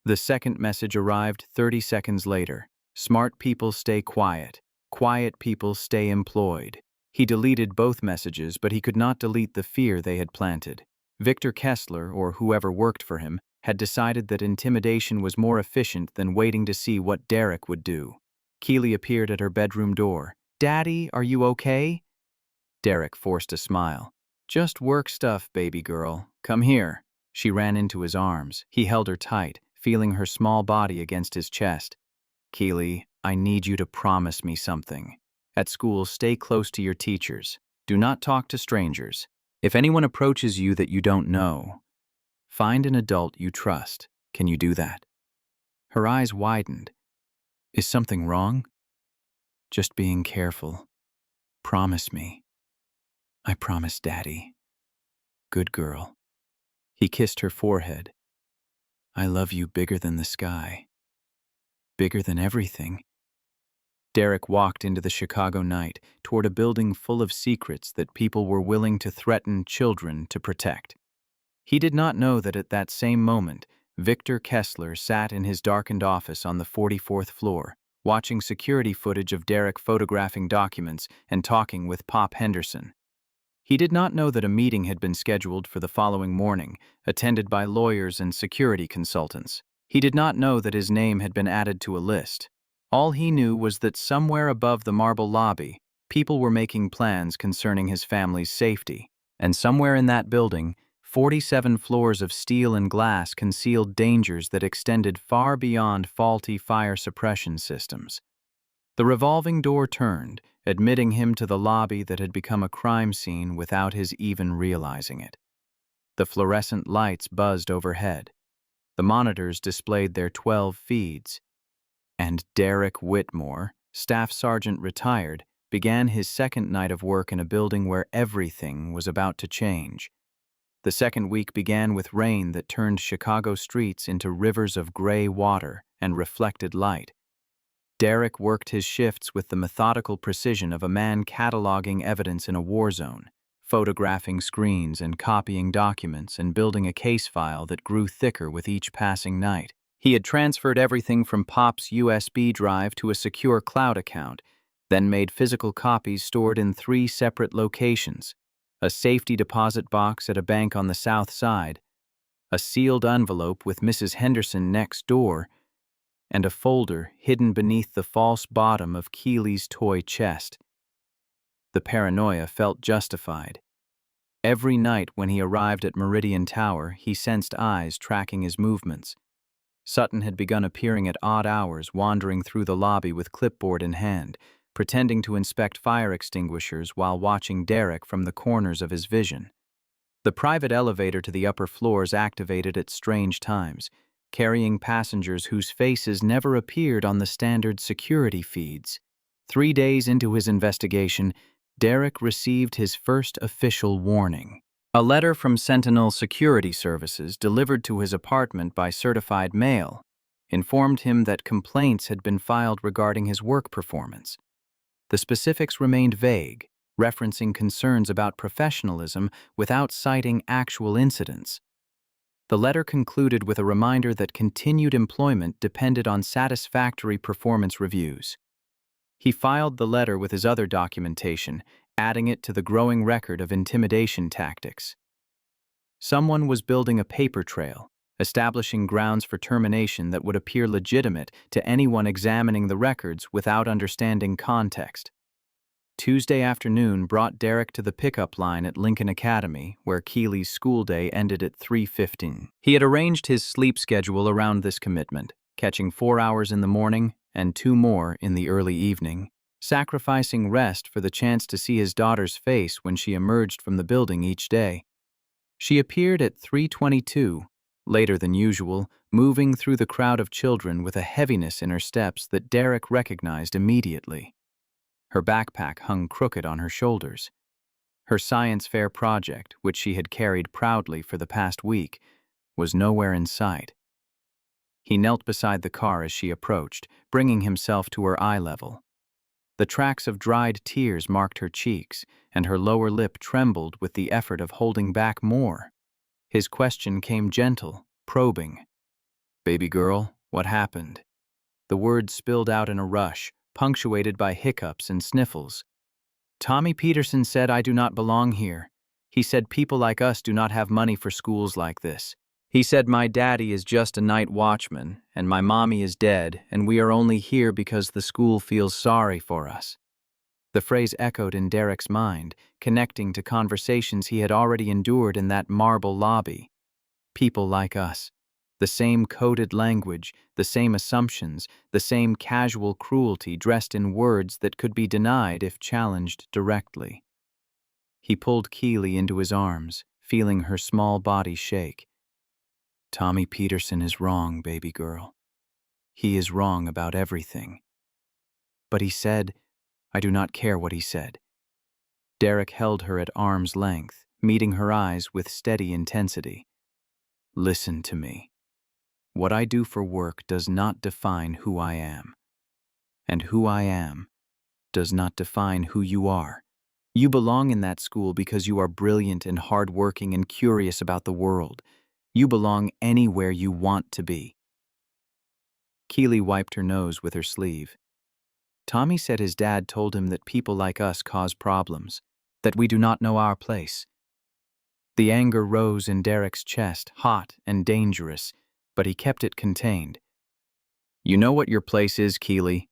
The second message arrived 30 seconds later. Smart people stay quiet. Quiet people stay employed. He deleted both messages, but he could not delete the fear they had planted. Victor Kessler, or whoever worked for him, had decided that intimidation was more efficient than waiting to see what Derek would do. Keely appeared at her bedroom door. "Daddy, are you okay?" Derek forced a smile. "Just work stuff, baby girl. Come here." She ran into his arms. He held her tight, feeling her small body against his chest. "Keely, I need you to promise me something. At school, stay close to your teachers. Do not talk to strangers. If anyone approaches you that you don't know, find an adult you trust. Can you do that?" Her eyes widened. "Is something wrong?" "Just being careful. Promise me." "I promise, Daddy." "Good girl." He kissed her forehead. "I love you bigger than the sky. Bigger than everything." Derek walked into the Chicago night, toward a building full of secrets that people were willing to threaten children to protect. He did not know that at that same moment, Victor Kessler sat in his darkened office on the 44th floor, watching security footage of Derek photographing documents and talking with Pop Henderson. He did not know that a meeting had been scheduled for the following morning, attended by lawyers and security consultants. He did not know that his name had been added to a list. All he knew was that somewhere above the marble lobby, people were making plans concerning his family's safety. And somewhere in that building, 47 floors of steel and glass concealed dangers that extended far beyond faulty fire suppression systems. The revolving door turned, admitting him to the lobby that had become a crime scene without his even realizing it. The fluorescent lights buzzed overhead. The monitors displayed their 12 feeds. And Derek Whitmore, staff sergeant retired, began his second night of work in a building where everything was about to change. The second week began with rain that turned Chicago streets into rivers of gray water and reflected light. Derek worked his shifts with the methodical precision of a man cataloging evidence in a war zone, photographing screens and copying documents and building a case file that grew thicker with each passing night. He had transferred everything from Pop's USB drive to a secure cloud account, then made physical copies stored in 3 separate locations: a safety deposit box at a bank on the south side, a sealed envelope with Mrs. Henderson next door, and a folder hidden beneath the false bottom of Keely's toy chest. The paranoia felt justified. Every night when he arrived at Meridian Tower, he sensed eyes tracking his movements. Sutton had begun appearing at odd hours, wandering through the lobby with clipboard in hand, pretending to inspect fire extinguishers while watching Derek from the corners of his vision. The private elevator to the upper floors activated at strange times. carrying passengers whose faces never appeared on the standard security feeds. 3 days into his investigation, Derek received his first official warning. A letter from Sentinel Security Services delivered to his apartment by certified mail informed him that complaints had been filed regarding his work performance. The specifics remained vague, referencing concerns about professionalism without citing actual incidents. The letter concluded with a reminder that continued employment depended on satisfactory performance reviews. He filed the letter with his other documentation, adding it to the growing record of intimidation tactics. Someone was building a paper trail, establishing grounds for termination that would appear legitimate to anyone examining the records without understanding context. Tuesday afternoon brought Derek to the pickup line at Lincoln Academy, where Keeley's school day ended at 3:15. He had arranged his sleep schedule around this commitment, catching 4 hours in the morning and 2 more in the early evening, sacrificing rest for the chance to see his daughter's face when she emerged from the building each day. She appeared at 3:22, later than usual, moving through the crowd of children with a heaviness in her steps that Derek recognized immediately. Her backpack hung crooked on her shoulders. Her science fair project, which she had carried proudly for the past week, was nowhere in sight. He knelt beside the car as she approached, bringing himself to her eye level. The tracks of dried tears marked her cheeks, and her lower lip trembled with the effort of holding back more. His question came gentle, probing. "Baby girl, what happened?" The words spilled out in a rush, punctuated by hiccups and sniffles. "Tommy Peterson said I do not belong here. He said people like us do not have money for schools like this. He said my daddy is just a night watchman, and my mommy is dead, and we are only here because the school feels sorry for us." The phrase echoed in Derek's mind, connecting to conversations he had already endured in that marble lobby. People like us. The same coded language, the same assumptions, the same casual cruelty dressed in words that could be denied if challenged directly. He pulled Keeley into his arms, feeling her small body shake. "Tommy Peterson is wrong, baby girl. He is wrong about everything." "But he said—" "I do not care what he said." Derek held her at arm's length, meeting her eyes with steady intensity. "Listen to me. What I do for work does not define who I am. And who I am does not define who you are. You belong in that school because you are brilliant and hardworking and curious about the world. You belong anywhere you want to be." Keeley wiped her nose with her sleeve. "Tommy said his dad told him that people like us cause problems, that we do not know our place." The anger rose in Derek's chest, hot and dangerous, but he kept it contained. "You know what your place is, Keeley?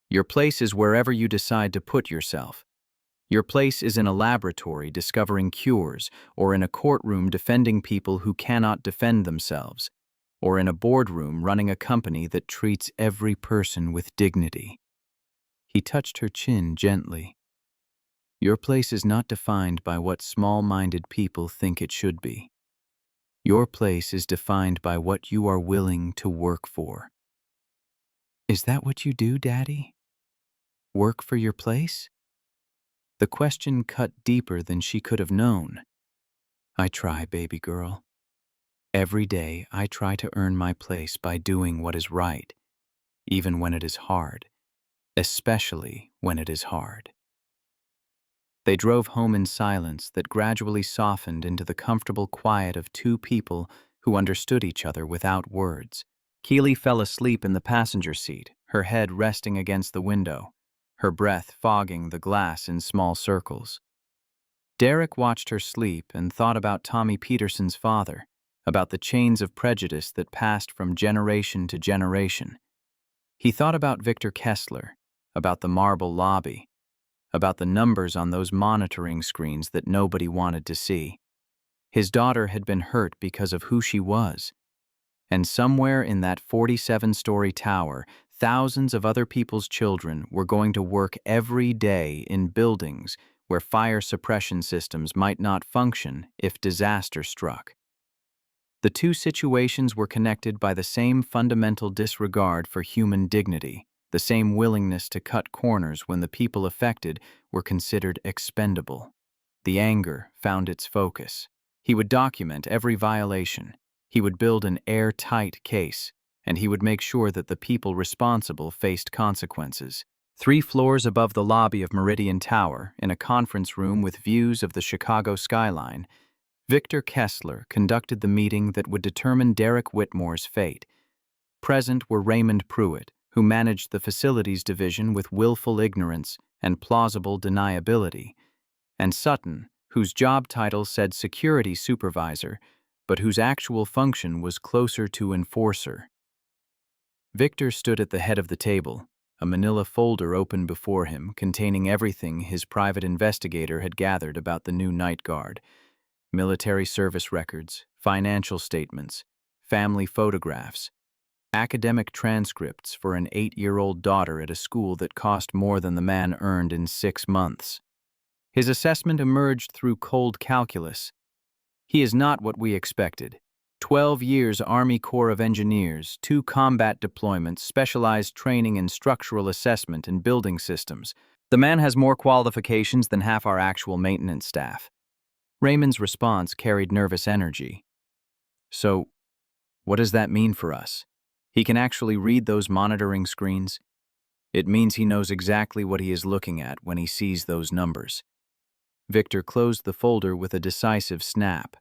Your place is wherever you decide to put yourself. Your place is in a laboratory discovering cures, or in a courtroom defending people who cannot defend themselves, or in a boardroom running a company that treats every person with dignity." He touched her chin gently. "Your place is not defined by what small-minded people think it should be. Your place is defined by what you are willing to work for." "Is that what you do, Daddy? Work for your place?" The question cut deeper than she could have known. "I try, baby girl. Every day I try to earn my place by doing what is right, even when it is hard, especially when it is hard." They drove home in silence that gradually softened into the comfortable quiet of two people who understood each other without words. Keeley fell asleep in the passenger seat, her head resting against the window, her breath fogging the glass in small circles. Derek watched her sleep and thought about Tommy Peterson's father, about the chains of prejudice that passed from generation to generation. He thought about Victor Kessler, about the marble lobby, about the numbers on those monitoring screens that nobody wanted to see. His daughter had been hurt because of who she was. And somewhere in that 47-story tower, thousands of other people's children were going to work every day in buildings where fire suppression systems might not function if disaster struck. The two situations were connected by the same fundamental disregard for human dignity, the same willingness to cut corners when the people affected were considered expendable. The anger found its focus. He would document every violation. He would build an airtight case, and he would make sure that the people responsible faced consequences. 3 floors above the lobby of Meridian Tower, in a conference room with views of the Chicago skyline, Victor Kessler conducted the meeting that would determine Derek Whitmore's fate. Present were Raymond Pruitt, who managed the facilities division with willful ignorance and plausible deniability, and Sutton, whose job title said security supervisor, but whose actual function was closer to enforcer. Victor stood at the head of the table, a manila folder open before him containing everything his private investigator had gathered about the new night guard: military service records, financial statements, family photographs, academic transcripts for an 8-year-old daughter at a school that cost more than the man earned in 6 months. His assessment emerged through cold calculus. He is not what we expected. 12 years Army Corps of Engineers, 2 combat deployments, specialized training in structural assessment and building systems. The man has more qualifications than half our actual maintenance staff. Raymond's response carried nervous energy. So, what does that mean for us? He can actually read those monitoring screens? It means he knows exactly what he is looking at when he sees those numbers. Victor closed the folder with a decisive snap.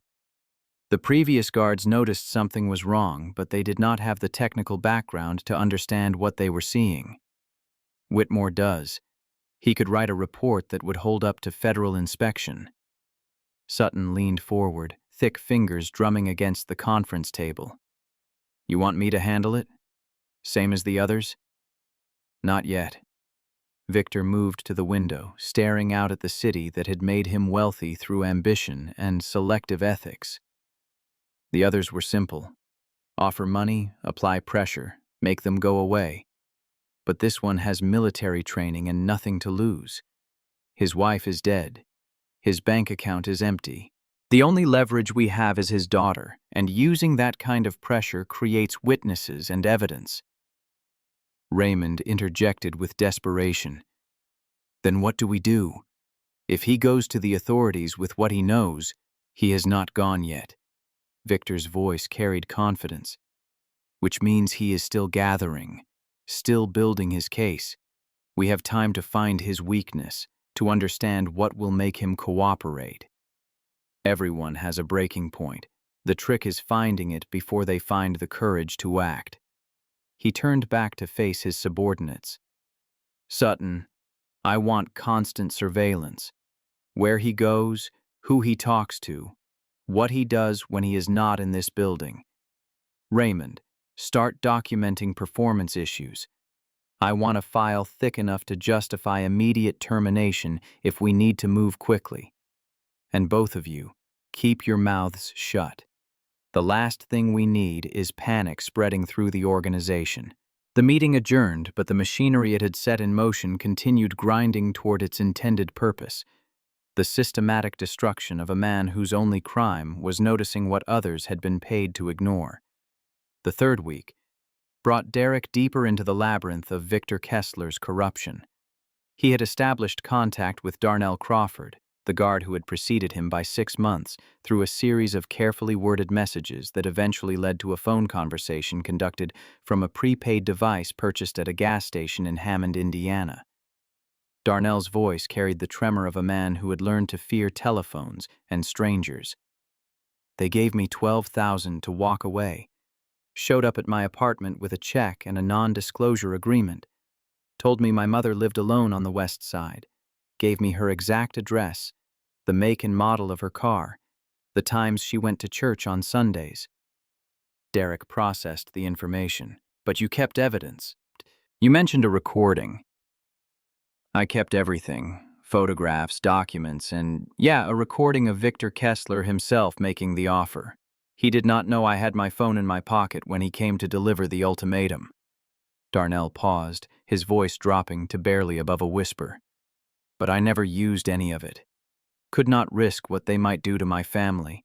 The previous guards noticed something was wrong, but they did not have the technical background to understand what they were seeing. Whitmore does. He could write a report that would hold up to federal inspection. Sutton leaned forward, thick fingers drumming against the conference table. You want me to handle it? Same as the others? Not yet. Victor moved to the window, staring out at the city that had made him wealthy through ambition and selective ethics. The others were simple. Offer money, apply pressure, make them go away. But this one has military training and nothing to lose. His wife is dead. His bank account is empty. The only leverage we have is his daughter, and using that kind of pressure creates witnesses and evidence. Raymond interjected with desperation. Then what do we do? If he goes to the authorities with what he knows, he has not gone yet. Victor's voice carried confidence, which means he is still gathering, still building his case. We have time to find his weakness, to understand what will make him cooperate. Everyone has a breaking point. The trick is finding it before they find the courage to act. He turned back to face his subordinates. Sutton, I want constant surveillance. Where he goes, who he talks to, what he does when he is not in this building. Raymond, start documenting performance issues. I want a file thick enough to justify immediate termination if we need to move quickly. And both of you, keep your mouths shut. The last thing we need is panic spreading through the organization. The meeting adjourned, but the machinery it had set in motion continued grinding toward its intended purpose: the systematic destruction of a man whose only crime was noticing what others had been paid to ignore. The third week brought Derek deeper into the labyrinth of Victor Kessler's corruption. He had established contact with Darnell Crawford, the guard who had preceded him by 6 months, through a series of carefully worded messages that eventually led to a phone conversation conducted from a prepaid device purchased at a gas station in Hammond, Indiana. Darnell's voice carried the tremor of a man who had learned to fear telephones and strangers. They gave me $12,000 to walk away. Showed up at my apartment with a check and a non-disclosure agreement. Told me my mother lived alone on the west side. Gave me her exact address, the make and model of her car, the times she went to church on Sundays. Derek processed the information. But you kept evidence. You mentioned a recording. I kept everything. Photographs, documents, and a recording of Victor Kessler himself making the offer. He did not know I had my phone in my pocket when he came to deliver the ultimatum. Darnell paused, his voice dropping to barely above a whisper. But I never used any of it. Could not risk what they might do to my family.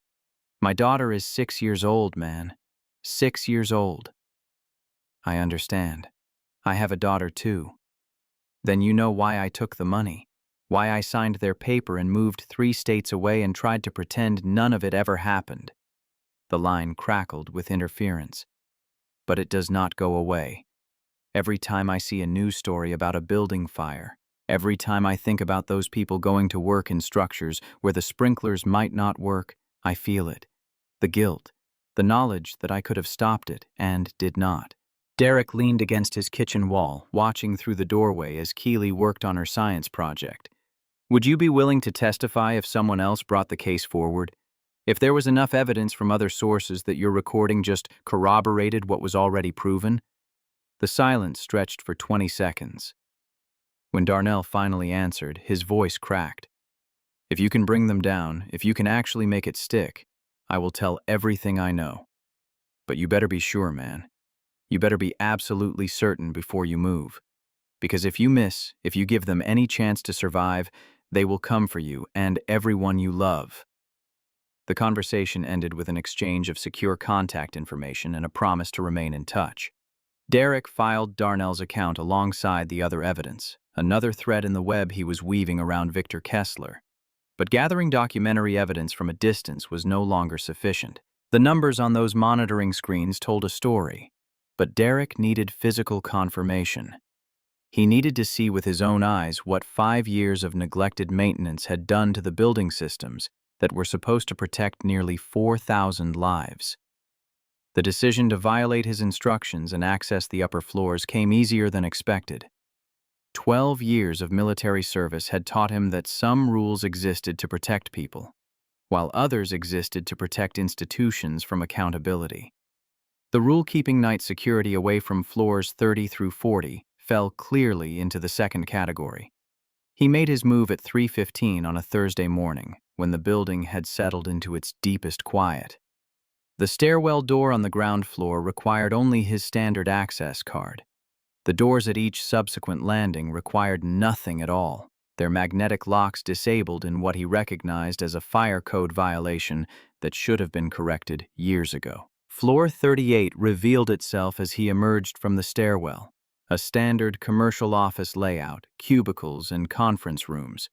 My daughter is 6 years old, man. 6 years old. I understand. I have a daughter too. Then you know why I took the money, why I signed their paper and moved 3 states away and tried to pretend none of it ever happened. The line crackled with interference. But it does not go away. Every time I see a news story about a building fire, every time I think about those people going to work in structures where the sprinklers might not work, I feel it. The guilt, the knowledge that I could have stopped it and did not. Derek leaned against his kitchen wall, watching through the doorway as Keely worked on her science project. Would you be willing to testify if someone else brought the case forward? If there was enough evidence from other sources that your recording just corroborated what was already proven? The silence stretched for 20 seconds. When Darnell finally answered, his voice cracked. If you can bring them down, if you can actually make it stick, I will tell everything I know. But you better be sure, man. You better be absolutely certain before you move. Because if you miss, if you give them any chance to survive, they will come for you and everyone you love. The conversation ended with an exchange of secure contact information and a promise to remain in touch. Derek filed Darnell's account alongside the other evidence, another thread in the web he was weaving around Victor Kessler. But gathering documentary evidence from a distance was no longer sufficient. The numbers on those monitoring screens told a story, but Derek needed physical confirmation. He needed to see with his own eyes what 5 years of neglected maintenance had done to the building systems that were supposed to protect nearly 4,000 lives. The decision to violate his instructions and access the upper floors came easier than expected. 12 years of military service had taught him that some rules existed to protect people, while others existed to protect institutions from accountability. The rule keeping night security away from floors 30 through 40 fell clearly into the second category. He made his move at 3:15 on a Thursday morning, when the building had settled into its deepest quiet. The stairwell door on the ground floor required only his standard access card. The doors at each subsequent landing required nothing at all, their magnetic locks disabled in what he recognized as a fire code violation that should have been corrected years ago. Floor 38 revealed itself as he emerged from the stairwell, a standard commercial office layout, cubicles and conference rooms.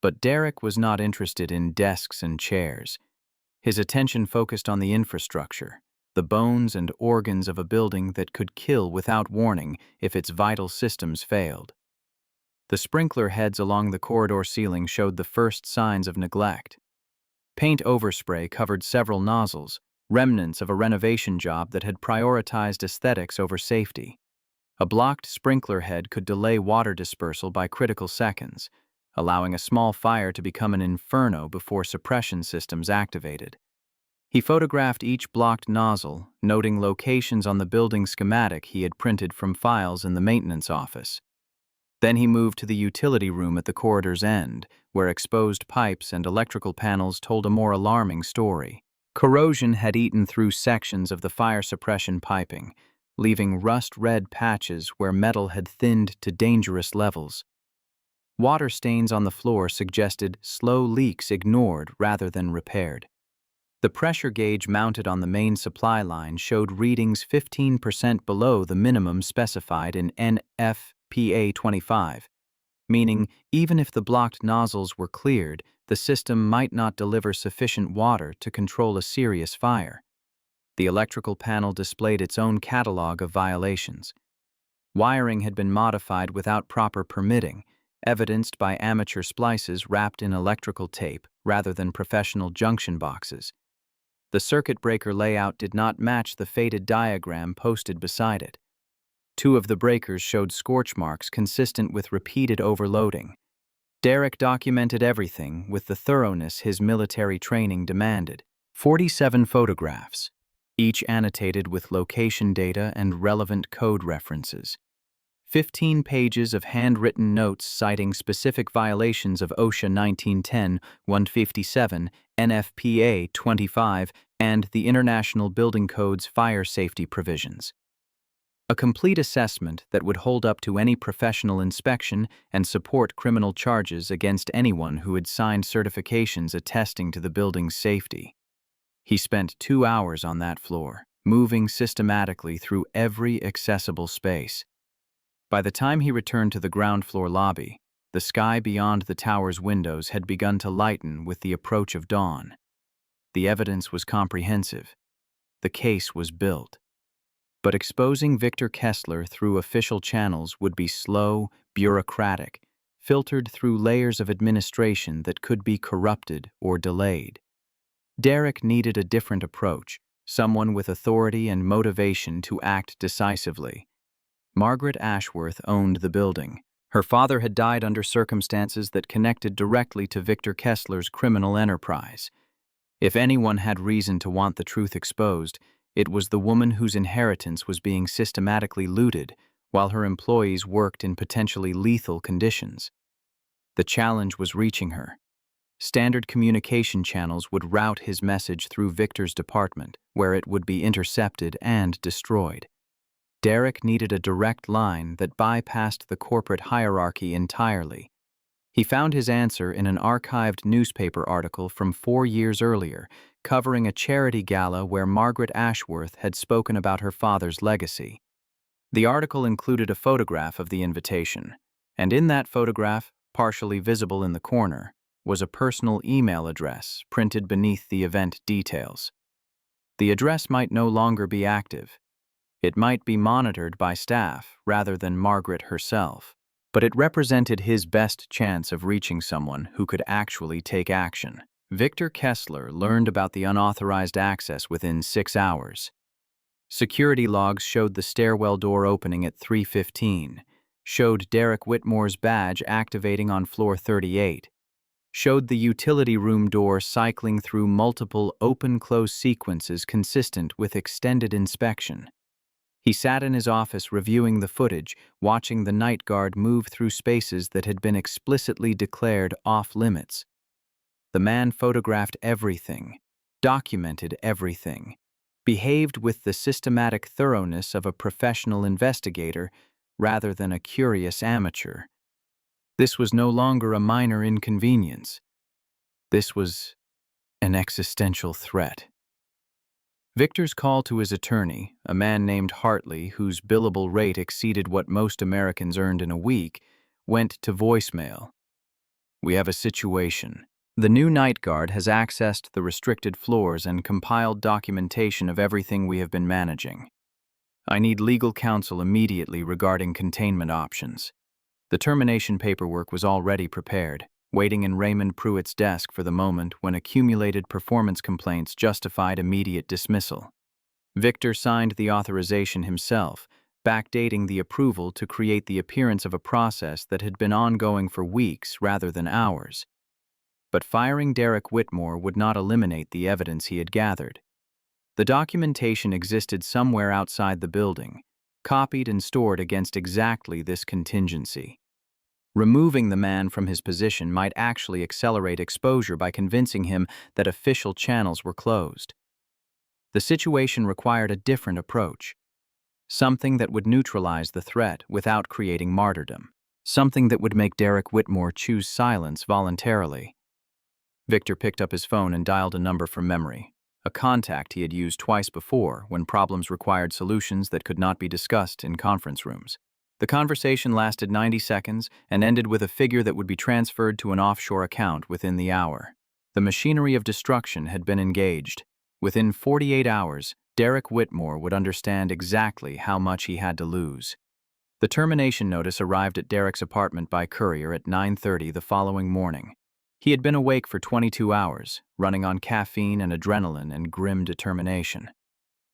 But Derek was not interested in desks and chairs. His attention focused on the infrastructure, the bones and organs of a building that could kill without warning if its vital systems failed. The sprinkler heads along the corridor ceiling showed the first signs of neglect. Paint overspray covered several nozzles, remnants of a renovation job that had prioritized aesthetics over safety. A blocked sprinkler head could delay water dispersal by critical seconds, allowing a small fire to become an inferno before suppression systems activated. He photographed each blocked nozzle, noting locations on the building schematic he had printed from files in the maintenance office. Then he moved to the utility room at the corridor's end, where exposed pipes and electrical panels told a more alarming story. Corrosion had eaten through sections of the fire suppression piping, leaving rust-red patches where metal had thinned to dangerous levels. Water stains on the floor suggested slow leaks ignored rather than repaired. The pressure gauge mounted on the main supply line showed readings 15% below the minimum specified in NFPA 25, meaning even if the blocked nozzles were cleared, the system might not deliver sufficient water to control a serious fire. The electrical panel displayed its own catalog of violations. Wiring had been modified without proper permitting, evidenced by amateur splices wrapped in electrical tape rather than professional junction boxes. The circuit breaker layout did not match the faded diagram posted beside it. 2 of the breakers showed scorch marks consistent with repeated overloading. Derek documented everything with the thoroughness his military training demanded. 47 photographs, each annotated with location data and relevant code references. 15 pages of handwritten notes citing specific violations of OSHA 1910-157, NFPA 25, and the International Building Code's fire safety provisions. A complete assessment that would hold up to any professional inspection and support criminal charges against anyone who had signed certifications attesting to the building's safety. He spent 2 hours on that floor, moving systematically through every accessible space. By the time he returned to the ground floor lobby, the sky beyond the tower's windows had begun to lighten with the approach of dawn. The evidence was comprehensive. The case was built. But exposing Victor Kessler through official channels would be slow, bureaucratic, filtered through layers of administration that could be corrupted or delayed. Derek needed a different approach, someone with authority and motivation to act decisively. Margaret Ashworth owned the building. Her father had died under circumstances that connected directly to Victor Kessler's criminal enterprise. If anyone had reason to want the truth exposed, it was the woman whose inheritance was being systematically looted while her employees worked in potentially lethal conditions. The challenge was reaching her. Standard communication channels would route his message through Victor's department, where it would be intercepted and destroyed. Derek needed a direct line that bypassed the corporate hierarchy entirely. He found his answer in an archived newspaper article from 4 years earlier, covering a charity gala where Margaret Ashworth had spoken about her father's legacy. The article included a photograph of the invitation, and in that photograph, partially visible in the corner, was a personal email address printed beneath the event details. The address might no longer be active. It might be monitored by staff rather than Margaret herself, but it represented his best chance of reaching someone who could actually take action. Victor Kessler learned about the unauthorized access within 6 hours. Security logs showed the stairwell door opening at 3:15, showed Derek Whitmore's badge activating on floor 38, showed the utility room door cycling through multiple open-close sequences consistent with extended inspection. He sat in his office reviewing the footage, watching the night guard move through spaces that had been explicitly declared off-limits. The man photographed everything, documented everything, behaved with the systematic thoroughness of a professional investigator rather than a curious amateur. This was no longer a minor inconvenience. This was an existential threat. Victor's call to his attorney, a man named Hartley whose billable rate exceeded what most Americans earned in a week, went to voicemail. "We have a situation. The new night guard has accessed the restricted floors and compiled documentation of everything we have been managing. I need legal counsel immediately regarding containment options." The termination paperwork was already prepared, waiting in Raymond Pruitt's desk for the moment when accumulated performance complaints justified immediate dismissal. Victor signed the authorization himself, backdating the approval to create the appearance of a process that had been ongoing for weeks rather than hours. But firing Derek Whitmore would not eliminate the evidence he had gathered. The documentation existed somewhere outside the building, copied and stored against exactly this contingency. Removing the man from his position might actually accelerate exposure by convincing him that official channels were closed. The situation required a different approach, something that would neutralize the threat without creating martyrdom, something that would make Derek Whitmore choose silence voluntarily. Victor picked up his phone and dialed a number from memory, a contact he had used twice before when problems required solutions that could not be discussed in conference rooms. The conversation lasted 90 seconds and ended with a figure that would be transferred to an offshore account within the hour. The machinery of destruction had been engaged. Within 48 hours, Derek Whitmore would understand exactly how much he had to lose. The termination notice arrived at Derek's apartment by courier at 9:30 the following morning. He had been awake for 22 hours, running on caffeine and adrenaline and grim determination.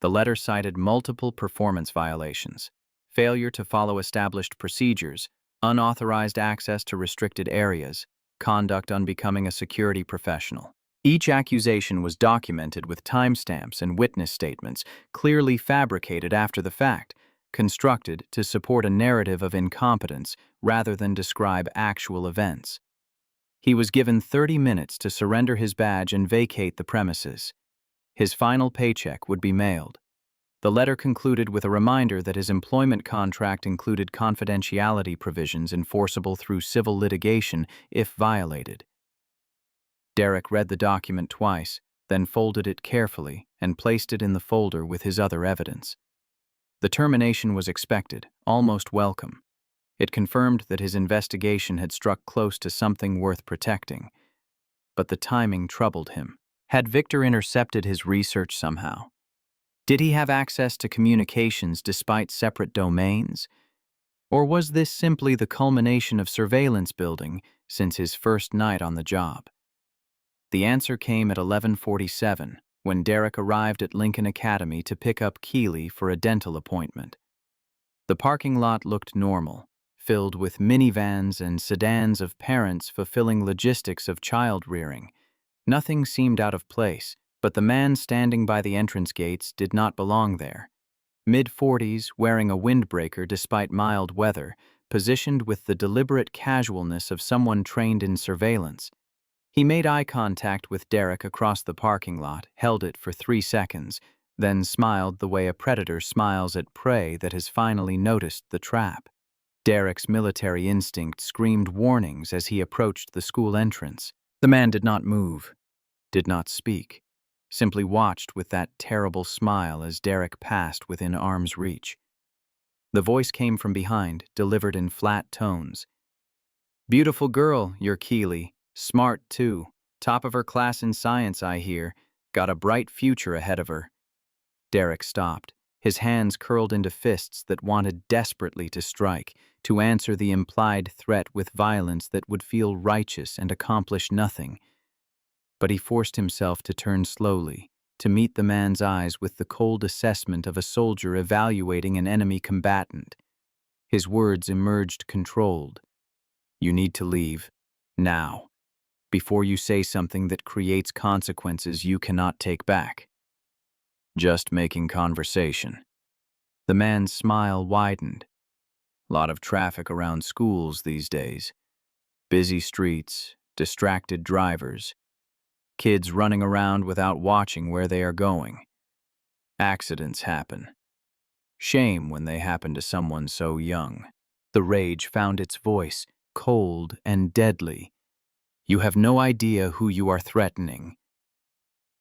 The letter cited multiple performance violations: failure to follow established procedures, unauthorized access to restricted areas, conduct unbecoming a security professional. Each accusation was documented with timestamps and witness statements, clearly fabricated after the fact, constructed to support a narrative of incompetence rather than describe actual events. He was given 30 minutes to surrender his badge and vacate the premises. His final paycheck would be mailed. The letter concluded with a reminder that his employment contract included confidentiality provisions enforceable through civil litigation if violated. Derek read the document twice, then folded it carefully and placed it in the folder with his other evidence. The termination was expected, almost welcome. It confirmed that his investigation had struck close to something worth protecting. But the timing troubled him. Had Victor intercepted his research somehow? Did he have access to communications despite separate domains? Or was this simply the culmination of surveillance building since his first night on the job? The answer came at 11:47, when Derek arrived at Lincoln Academy to pick up Keeley for a dental appointment. The parking lot looked normal, filled with minivans and sedans of parents fulfilling logistics of child-rearing. Nothing seemed out of place, but the man standing by the entrance gates did not belong there. Mid-40s, wearing a windbreaker despite mild weather, positioned with the deliberate casualness of someone trained in surveillance. He made eye contact with Derek across the parking lot, held it for 3 seconds, then smiled the way a predator smiles at prey that has finally noticed the trap. Derek's military instinct screamed warnings as he approached the school entrance. The man did not move, did not speak, simply watched with that terrible smile as Derek passed within arm's reach. The voice came from behind, delivered in flat tones. "Beautiful girl, your Keeley. Smart, too. Top of her class in science, I hear. Got a bright future ahead of her." Derek stopped, his hands curled into fists that wanted desperately to strike, to answer the implied threat with violence that would feel righteous and accomplish nothing. But he forced himself to turn slowly, to meet the man's eyes with the cold assessment of a soldier evaluating an enemy combatant. His words emerged controlled. "You need to leave. Now. Before you say something that creates consequences you cannot take back." "Just making conversation." The man's smile widened. "Lot of traffic around schools these days. Busy streets, distracted drivers. Kids running around without watching where they are going. Accidents happen. Shame when they happen to someone so young." The rage found its voice, cold and deadly. "You have no idea who you are threatening."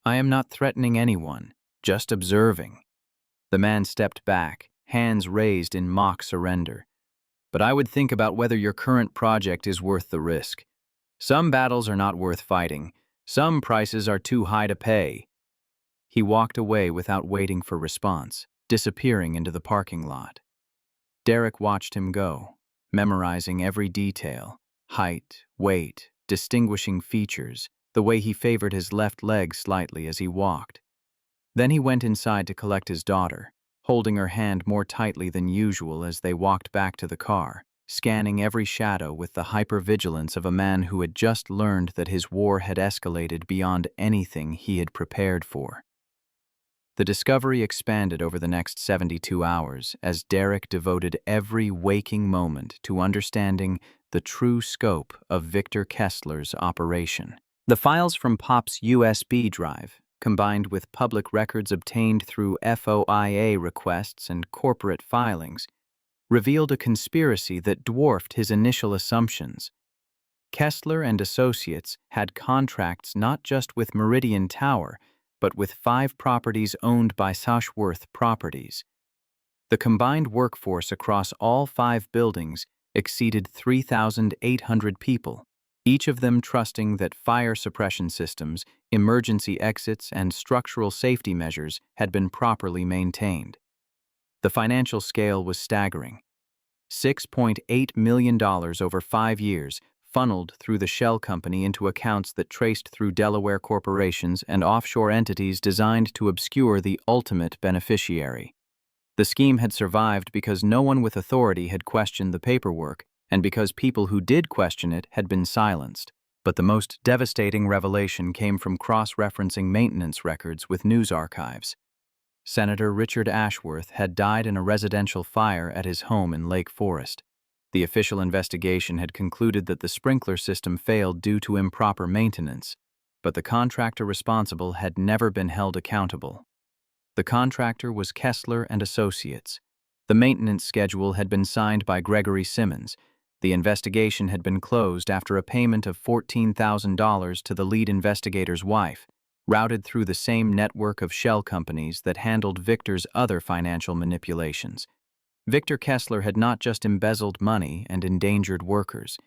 "I am not threatening anyone, just observing." The man stepped back, hands raised in mock surrender. "But I would think about whether your current project is worth the risk. Some battles are not worth fighting. Some prices are too high to pay." He walked away without waiting for response, disappearing into the parking lot. Derek watched him go, memorizing every detail: height, weight, distinguishing features, the way he favored his left leg slightly as he walked. Then he went inside to collect his daughter, holding her hand more tightly than usual as they walked back to the car, scanning every shadow with the hypervigilance of a man who had just learned that his war had escalated beyond anything he had prepared for. The discovery expanded over the next 72 hours as Derek devoted every waking moment to understanding the true scope of Victor Kessler's operation. The files from Pop's USB drive, combined with public records obtained through FOIA requests and corporate filings, revealed a conspiracy that dwarfed his initial assumptions. Kessler and Associates had contracts not just with Meridian Tower, but with 5 properties owned by Southworth Properties. The combined workforce across all 5 buildings exceeded 3,800 people, each of them trusting that fire suppression systems, emergency exits, and structural safety measures had been properly maintained. The financial scale was staggering. $6.8 million over 5 years, funneled through the shell company into accounts that traced through Delaware corporations and offshore entities designed to obscure the ultimate beneficiary. The scheme had survived because no one with authority had questioned the paperwork, and because people who did question it had been silenced. But the most devastating revelation came from cross-referencing maintenance records with news archives. Senator Richard Ashworth had died in a residential fire at his home in Lake Forest. The official investigation had concluded that the sprinkler system failed due to improper maintenance, but the contractor responsible had never been held accountable. The contractor was Kessler and Associates. The maintenance schedule had been signed by Gregory Simmons. The investigation had been closed after a payment of $14,000 to the lead investigator's wife. routed through the same network of shell companies that handled Victor's other financial manipulations. Victor Kessler had not just embezzled money and endangered workers.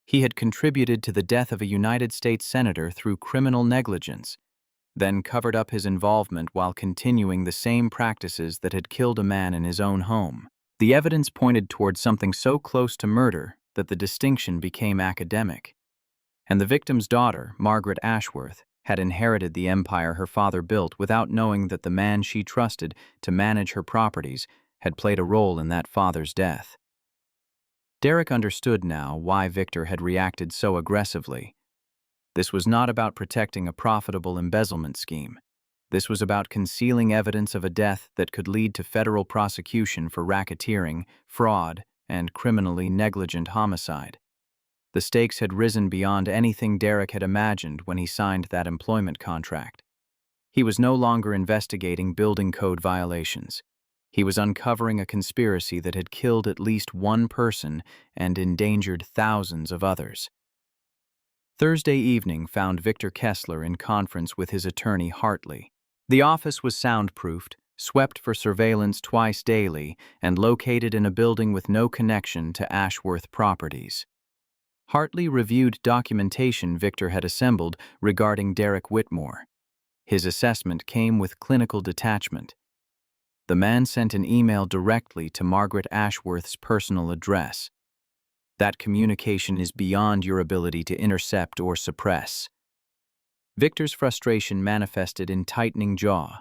He had contributed to the death of a United States senator through criminal negligence, then covered up his involvement while continuing the same practices that had killed a man in his own home. The evidence pointed toward something so close to murder that the distinction became academic. And the victim's daughter, Margaret Ashworth, had inherited the empire her father built without knowing that the man she trusted to manage her properties had played a role in that father's death. Derek understood now why Victor had reacted so aggressively. This was not about protecting a profitable embezzlement scheme. This was about concealing evidence of a death that could lead to federal prosecution for racketeering, fraud, and criminally negligent homicide. The stakes had risen beyond anything Derek had imagined when he signed that employment contract. He was no longer investigating building code violations. He was uncovering a conspiracy that had killed at least one person and endangered thousands of others. Thursday evening found Victor Kessler in conference with his attorney Hartley. The office was soundproofed, swept for surveillance twice daily, and located in a building with no connection to Ashworth Properties. Hartley reviewed documentation Victor had assembled regarding Derek Whitmore. His assessment came with clinical detachment. The man sent an email directly to Margaret Ashworth's personal address. That communication is beyond your ability to intercept or suppress. Victor's frustration manifested in tightening jaw.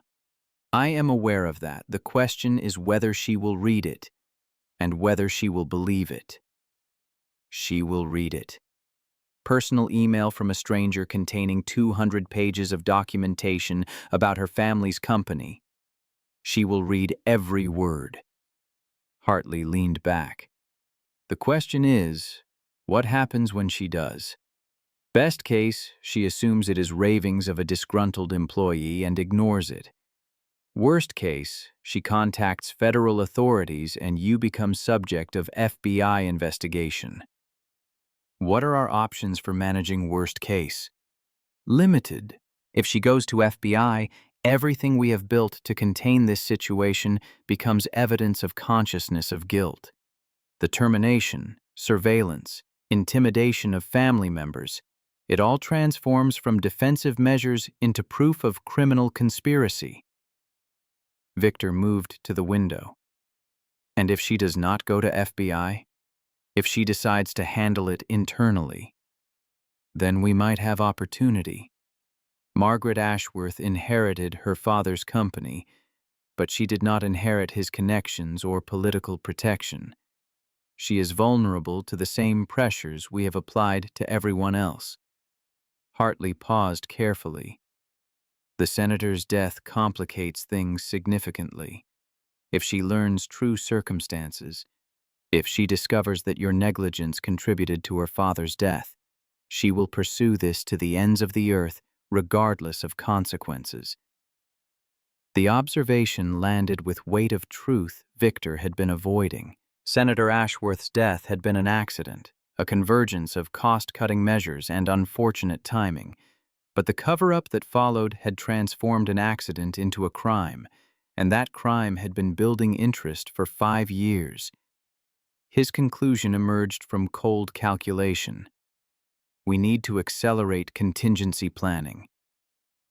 I am aware of that. The question is whether she will read it, and whether she will believe it. She will read it. Personal email from a stranger containing 200 pages of documentation about her family's company. She will read every word. Hartley leaned back. The question is, what happens when she does? Best case, she assumes it is ravings of a disgruntled employee and ignores it. Worst case, she contacts federal authorities and you become subject of FBI investigation. What are our options for managing worst case? Limited. If she goes to FBI, everything we have built to contain this situation becomes evidence of consciousness of guilt. The termination, surveillance, intimidation of family members, it all transforms from defensive measures into proof of criminal conspiracy. Victor moved to the window. And if she does not go to FBI? If she decides to handle it internally? Then we might have opportunity. Margaret Ashworth inherited her father's company, but she did not inherit his connections or political protection. She is vulnerable to the same pressures we have applied to everyone else. Hartley paused carefully. The senator's death complicates things significantly. If she learns true circumstances, if she discovers that your negligence contributed to her father's death, she will pursue this to the ends of the earth, regardless of consequences. The observation landed with weight of truth Victor had been avoiding. Senator Ashworth's death had been an accident, a convergence of cost-cutting measures and unfortunate timing. But the cover-up that followed had transformed an accident into a crime, and that crime had been building interest for 5 years. His conclusion emerged from cold calculation. We need to accelerate contingency planning.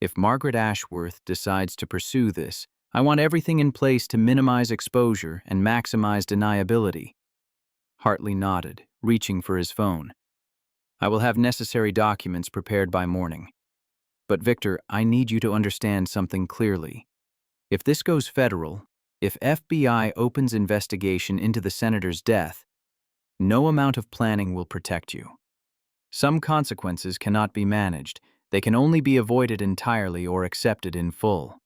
If Margaret Ashworth decides to pursue this, I want everything in place to minimize exposure and maximize deniability. Hartley nodded, reaching for his phone. I will have necessary documents prepared by morning. But Victor, I need you to understand something clearly. If this goes federal, if FBI opens investigation into the senator's death, no amount of planning will protect you. Some consequences cannot be managed. They can only be avoided entirely or accepted in full.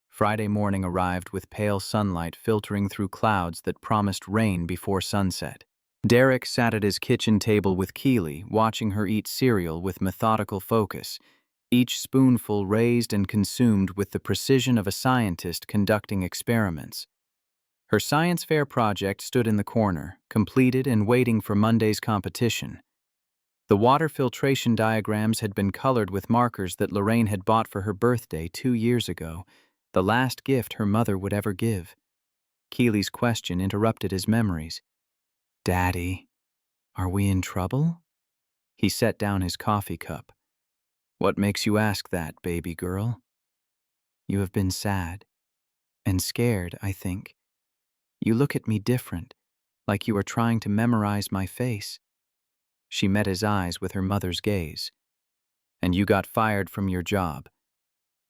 Friday morning arrived with pale sunlight filtering through clouds that promised rain before sunset. Derek sat at his kitchen table with Keely, watching her eat cereal with methodical focus, each spoonful raised and consumed with the precision of a scientist conducting experiments. Her science fair project stood in the corner, completed and waiting for Monday's competition. The water filtration diagrams had been colored with markers that Lorraine had bought for her birthday 2 years ago, the last gift her mother would ever give. Keely's question interrupted his memories. "Daddy, are we in trouble?" He set down his coffee cup. "What makes you ask that, baby girl?" "You have been sad. And scared, I think. You look at me different, like you are trying to memorize my face." She met his eyes with her mother's gaze. "And you got fired from your job.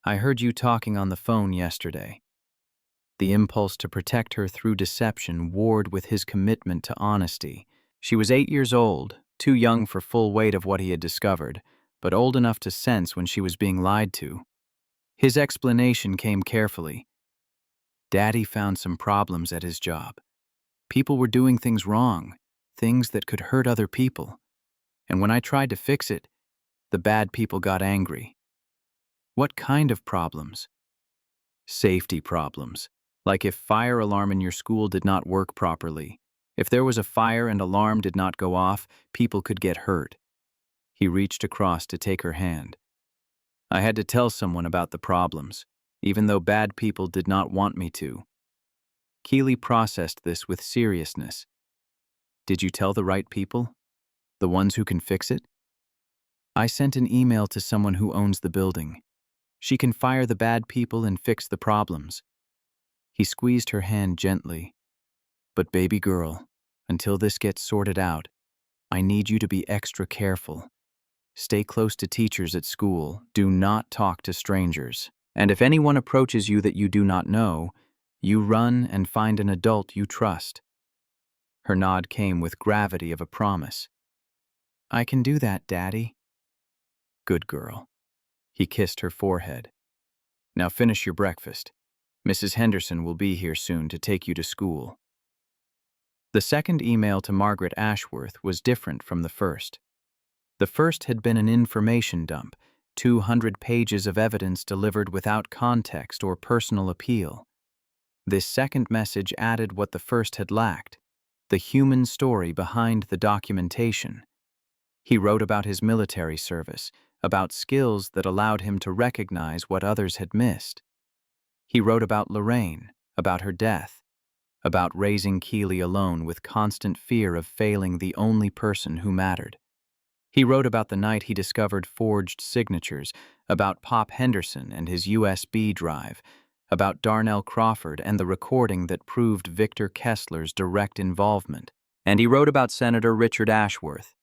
I heard you talking on the phone yesterday." The impulse to protect her through deception warred with his commitment to honesty. She was 8 years old, too young for full weight of what he had discovered, but old enough to sense when she was being lied to. His explanation came carefully. Daddy found some problems at his job. People were doing things wrong, things that could hurt other people. And when I tried to fix it, the bad people got angry. "What kind of problems?" "Safety problems. Like if fire alarm in your school did not work properly. If there was a fire and alarm did not go off, people could get hurt." He reached across to take her hand. "I had to tell someone about the problems, even though bad people did not want me to." Keely processed this with seriousness. "Did you tell the right people? The ones who can fix it?" "I sent an email to someone who owns the building. She can fire the bad people and fix the problems." He squeezed her hand gently. "But baby girl, until this gets sorted out, I need you to be extra careful. Stay close to teachers at school. Do not talk to strangers. And if anyone approaches you that you do not know, you run and find an adult you trust." Her nod came with gravity of a promise. "I can do that, Daddy." "Good girl." He kissed her forehead. "Now finish your breakfast. Mrs. Henderson will be here soon to take you to school." The second email to Margaret Ashworth was different from the first. The first had been an information dump, 200 pages of evidence delivered without context or personal appeal. This second message added what the first had lacked: the human story behind the documentation. He wrote about his military service, about skills that allowed him to recognize what others had missed. He wrote about Lorraine, about her death, about raising Keely alone with constant fear of failing the only person who mattered. He wrote about the night he discovered forged signatures, about Pop Henderson and his USB drive, about Darnell Crawford and the recording that proved Victor Kessler's direct involvement. And he wrote about Senator Richard Ashworth,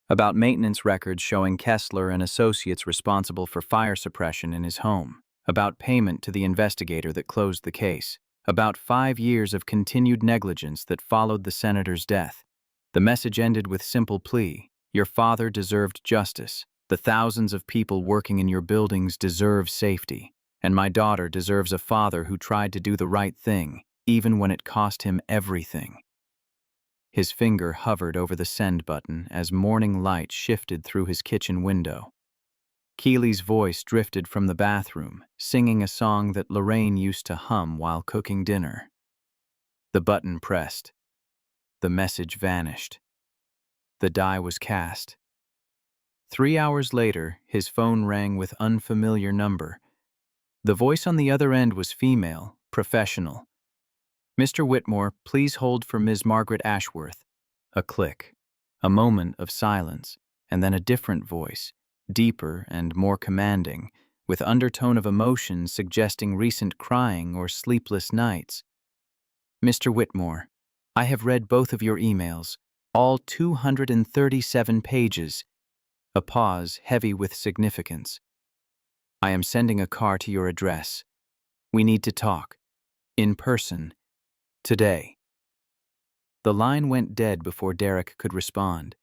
about maintenance records showing Kessler and associates responsible for fire suppression in his home, about payment to the investigator that closed the case, about 5 years of continued negligence that followed the senator's death. The message ended with simple plea: your father deserved justice, the thousands of people working in your buildings deserve safety, and my daughter deserves a father who tried to do the right thing, even when it cost him everything. His finger hovered over the send button as morning light shifted through his kitchen window. Keely's voice drifted from the bathroom, singing a song that Lorraine used to hum while cooking dinner. The button pressed. The message vanished. The die was cast. 3 hours later, his phone rang with unfamiliar number. The voice on the other end was female, professional. "Mr. Whitmore, please hold for Ms. Margaret Ashworth." A click. A moment of silence, and then a different voice, deeper and more commanding, with undertone of emotion suggesting recent crying or sleepless nights. "Mr. Whitmore, I have read both of your emails, all 237 pages." A pause heavy with significance. "I am sending a car to your address. We need to talk. In person. Today." The line went dead before Derek could respond.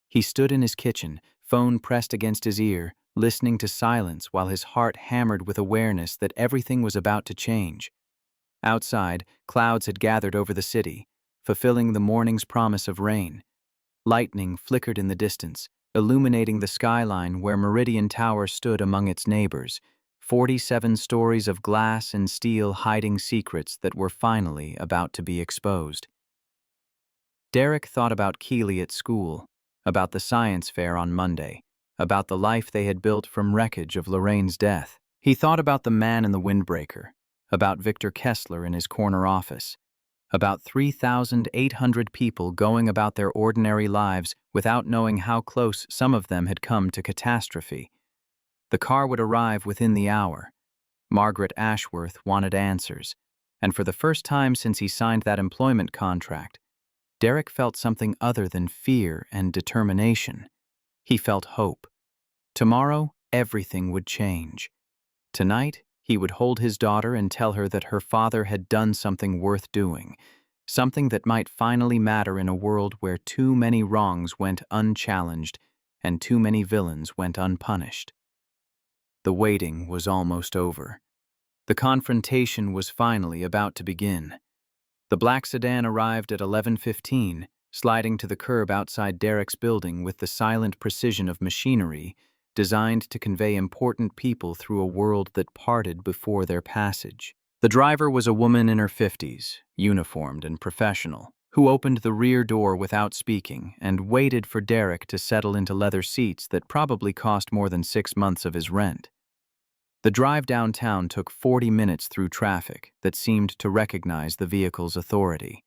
He stood in his kitchen, phone pressed against his ear, listening to silence while his heart hammered with awareness that everything was about to change. Outside, clouds had gathered over the city, fulfilling the morning's promise of rain. Lightning flickered in the distance, illuminating the skyline where Meridian Tower stood among its neighbors, 47 stories of glass and steel hiding secrets that were finally about to be exposed. Derek thought about Keely at school, about the science fair on Monday, about the life they had built from wreckage of Lorraine's death. He thought about the man in the windbreaker, about Victor Kessler in his corner office, about 3,800 people going about their ordinary lives without knowing how close some of them had come to catastrophe. The car would arrive within the hour. Margaret Ashworth wanted answers, and for the first time since he signed that employment contract, Derek felt something other than fear and determination. He felt hope. Tomorrow, everything would change. Tonight, he would hold his daughter and tell her that her father had done something worth doing, something that might finally matter in a world where too many wrongs went unchallenged and too many villains went unpunished. The waiting was almost over. The confrontation was finally about to begin. The black sedan arrived at 11:15, sliding to the curb outside Derek's building with the silent precision of machinery designed to convey important people through a world that parted before their passage. The driver was a woman in her 50s, uniformed and professional, who opened the rear door without speaking and waited for Derek to settle into leather seats that probably cost more than 6 months of his rent. The drive downtown took 40 minutes through traffic that seemed to recognize the vehicle's authority.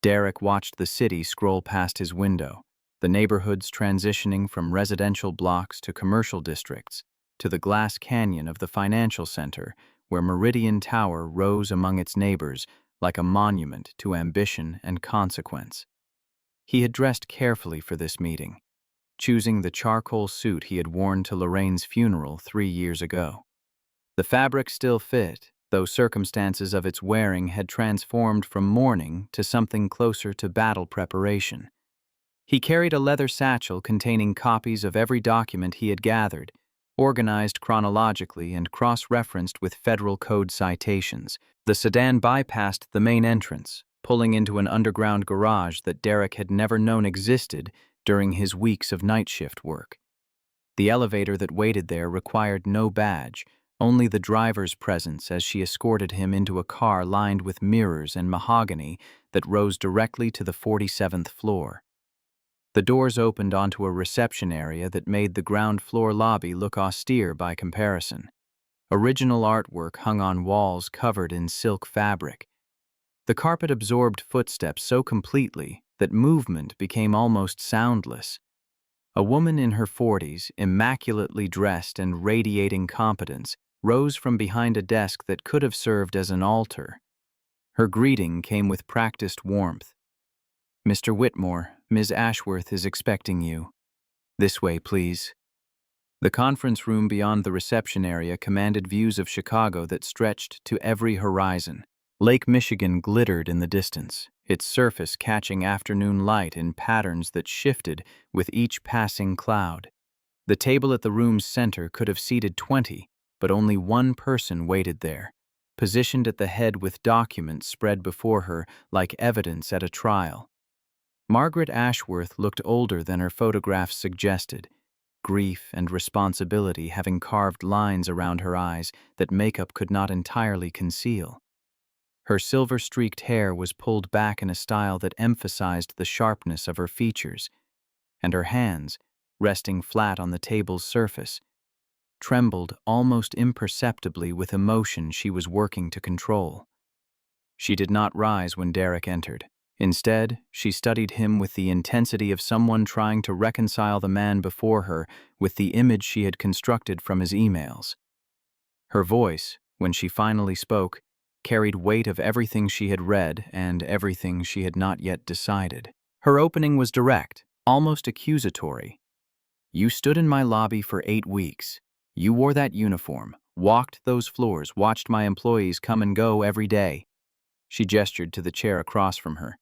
Derek watched the city scroll past his window, the neighborhoods transitioning from residential blocks to commercial districts, to the glass canyon of the financial center where Meridian Tower rose among its neighbors like a monument to ambition and consequence. He had dressed carefully for this meeting, choosing the charcoal suit he had worn to Lorraine's funeral 3 years ago. The fabric still fit, though circumstances of its wearing had transformed from mourning to something closer to battle preparation. He carried a leather satchel containing copies of every document he had gathered, organized chronologically and cross-referenced with federal code citations. The sedan bypassed the main entrance, pulling into an underground garage that Derek had never known existed during his weeks of night shift work. The elevator that waited there required no badge, only the driver's presence as she escorted him into a car lined with mirrors and mahogany that rose directly to the 47th floor. The doors opened onto a reception area that made the ground floor lobby look austere by comparison. Original artwork hung on walls covered in silk fabric. The carpet absorbed footsteps so completely that movement became almost soundless. A woman in her 40s, immaculately dressed and radiating competence, rose from behind a desk that could have served as an altar. Her greeting came with practiced warmth. "Mr. Whitmore, Ms. Ashworth is expecting you. This way, please." The conference room beyond the reception area commanded views of Chicago that stretched to every horizon. Lake Michigan glittered in the distance, its surface catching afternoon light in patterns that shifted with each passing cloud. The table at the room's center could have seated 20, but only one person waited there, positioned at the head with documents spread before her like evidence at a trial. Margaret Ashworth looked older than her photographs suggested, grief and responsibility having carved lines around her eyes that makeup could not entirely conceal. Her silver-streaked hair was pulled back in a style that emphasized the sharpness of her features, and her hands, resting flat on the table's surface, trembled almost imperceptibly with emotion she was working to control. She did not rise when Derek entered. Instead, she studied him with the intensity of someone trying to reconcile the man before her with the image she had constructed from his emails. Her voice, when she finally spoke, carried weight of everything she had read and everything she had not yet decided. Her opening was direct, almost accusatory. "You stood in my lobby for 8 weeks. You wore that uniform, walked those floors, watched my employees come and go every day." She gestured to the chair across from her.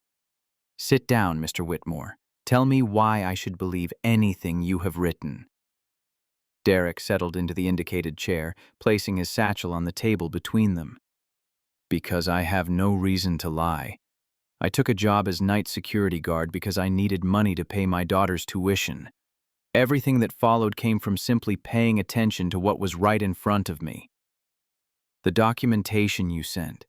"Sit down, Mr. Whitmore. Tell me why I should believe anything you have written." Derek settled into the indicated chair, placing his satchel on the table between them. "Because I have no reason to lie. I took a job as night security guard because I needed money to pay my daughter's tuition. Everything that followed came from simply paying attention to what was right in front of me. The documentation you sent.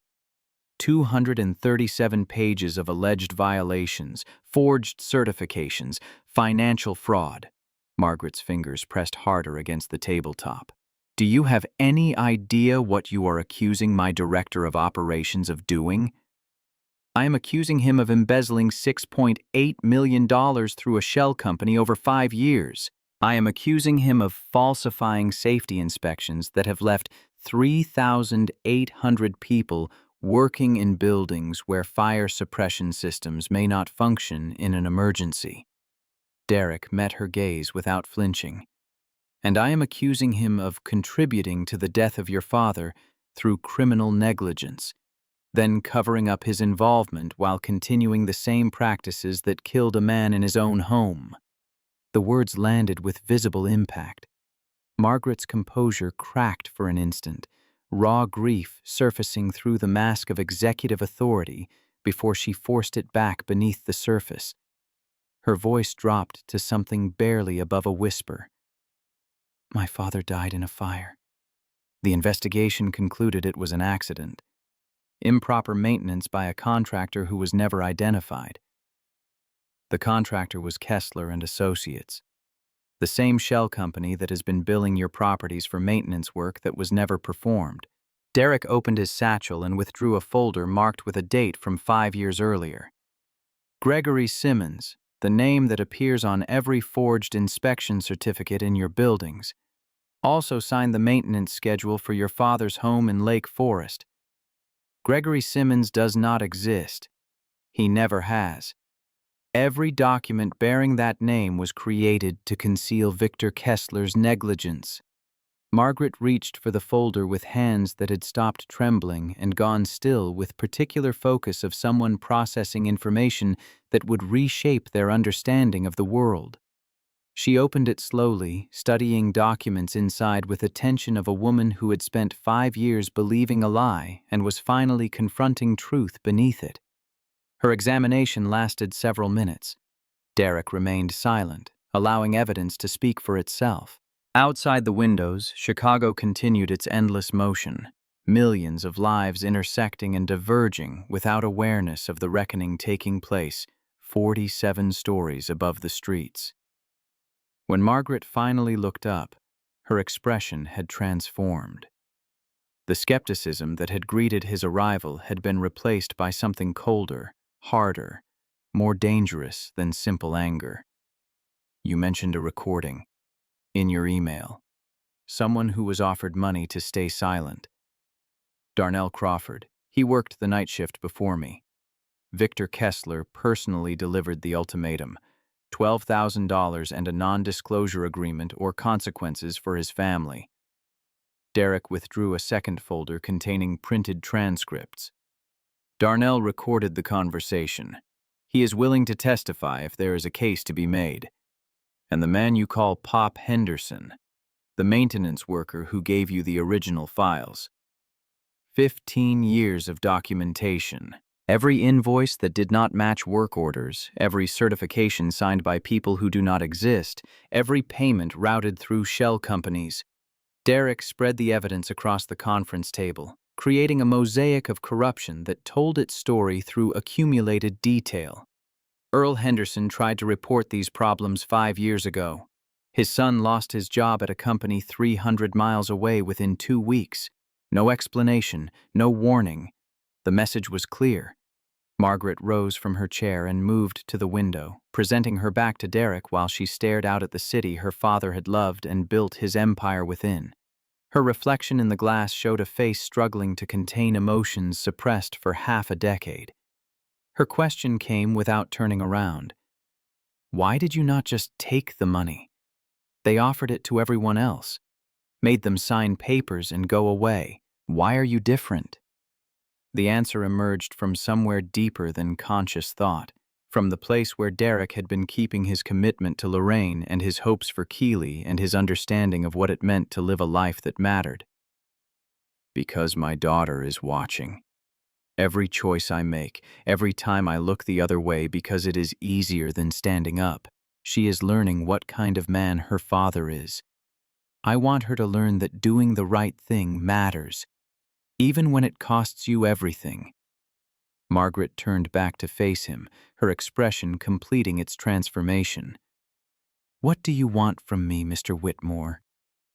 237 pages of alleged violations, forged certifications, financial fraud. Margaret's fingers pressed harder against the tabletop. Do you have any idea what you are accusing my director of operations of doing? I am accusing him of embezzling $6.8 million through a shell company over 5 years. I am accusing him of falsifying safety inspections that have left 3,800 people working in buildings where fire suppression systems may not function in an emergency. Derek met her gaze without flinching. And I am accusing him of contributing to the death of your father through criminal negligence, then covering up his involvement while continuing the same practices that killed a man in his own home. The words landed with visible impact. Margaret's composure cracked for an instant, raw grief surfacing through the mask of executive authority before she forced it back beneath the surface. Her voice dropped to something barely above a whisper. My father died in a fire. The investigation concluded it was an accident. Improper maintenance by a contractor who was never identified. The contractor was Kessler and Associates, the same shell company that has been billing your properties for maintenance work that was never performed. Derek opened his satchel and withdrew a folder marked with a date from 5 years earlier. Gregory Simmons, the name that appears on every forged inspection certificate in your buildings, also signed the maintenance schedule for your father's home in Lake Forest. Gregory Simmons does not exist. He never has. Every document bearing that name was created to conceal Victor Kessler's negligence. Margaret reached for the folder with hands that had stopped trembling and gone still with particular focus of someone processing information that would reshape their understanding of the world. She opened it slowly, studying documents inside with attention of a woman who had spent 5 years believing a lie and was finally confronting truth beneath it. Her examination lasted several minutes. Derek remained silent, allowing evidence to speak for itself. Outside the windows, Chicago continued its endless motion, millions of lives intersecting and diverging without awareness of the reckoning taking place 47 stories above the streets. When Margaret finally looked up, her expression had transformed. The skepticism that had greeted his arrival had been replaced by something colder, harder, more dangerous than simple anger. You mentioned a recording. In your email. Someone who was offered money to stay silent. Darnell Crawford. He worked the night shift before me. Victor Kessler personally delivered the ultimatum. $12,000 and a non-disclosure agreement or consequences for his family. Derek withdrew a second folder containing printed transcripts. Darnell recorded the conversation. He is willing to testify if there is a case to be made. And the man you call Pop Henderson, the maintenance worker who gave you the original files. 15 years of documentation. Every invoice that did not match work orders, every certification signed by people who do not exist, every payment routed through shell companies. Derek spread the evidence across the conference table, creating a mosaic of corruption that told its story through accumulated detail. Earl Henderson tried to report these problems 5 years ago. His son lost his job at a company 300 miles away within 2 weeks. No explanation, no warning. The message was clear. Margaret rose from her chair and moved to the window, presenting her back to Derek while she stared out at the city her father had loved and built his empire within. Her reflection in the glass showed a face struggling to contain emotions suppressed for half a decade. Her question came without turning around. Why did you not just take the money? They offered it to everyone else, made them sign papers and go away. Why are you different? The answer emerged from somewhere deeper than conscious thought, from the place where Derek had been keeping his commitment to Lorraine and his hopes for Keeley and his understanding of what it meant to live a life that mattered. Because my daughter is watching. Every choice I make, every time I look the other way because it is easier than standing up, she is learning what kind of man her father is. I want her to learn that doing the right thing matters, even when it costs you everything. Margaret turned back to face him, her expression completing its transformation. "What do you want from me, Mr. Whitmore?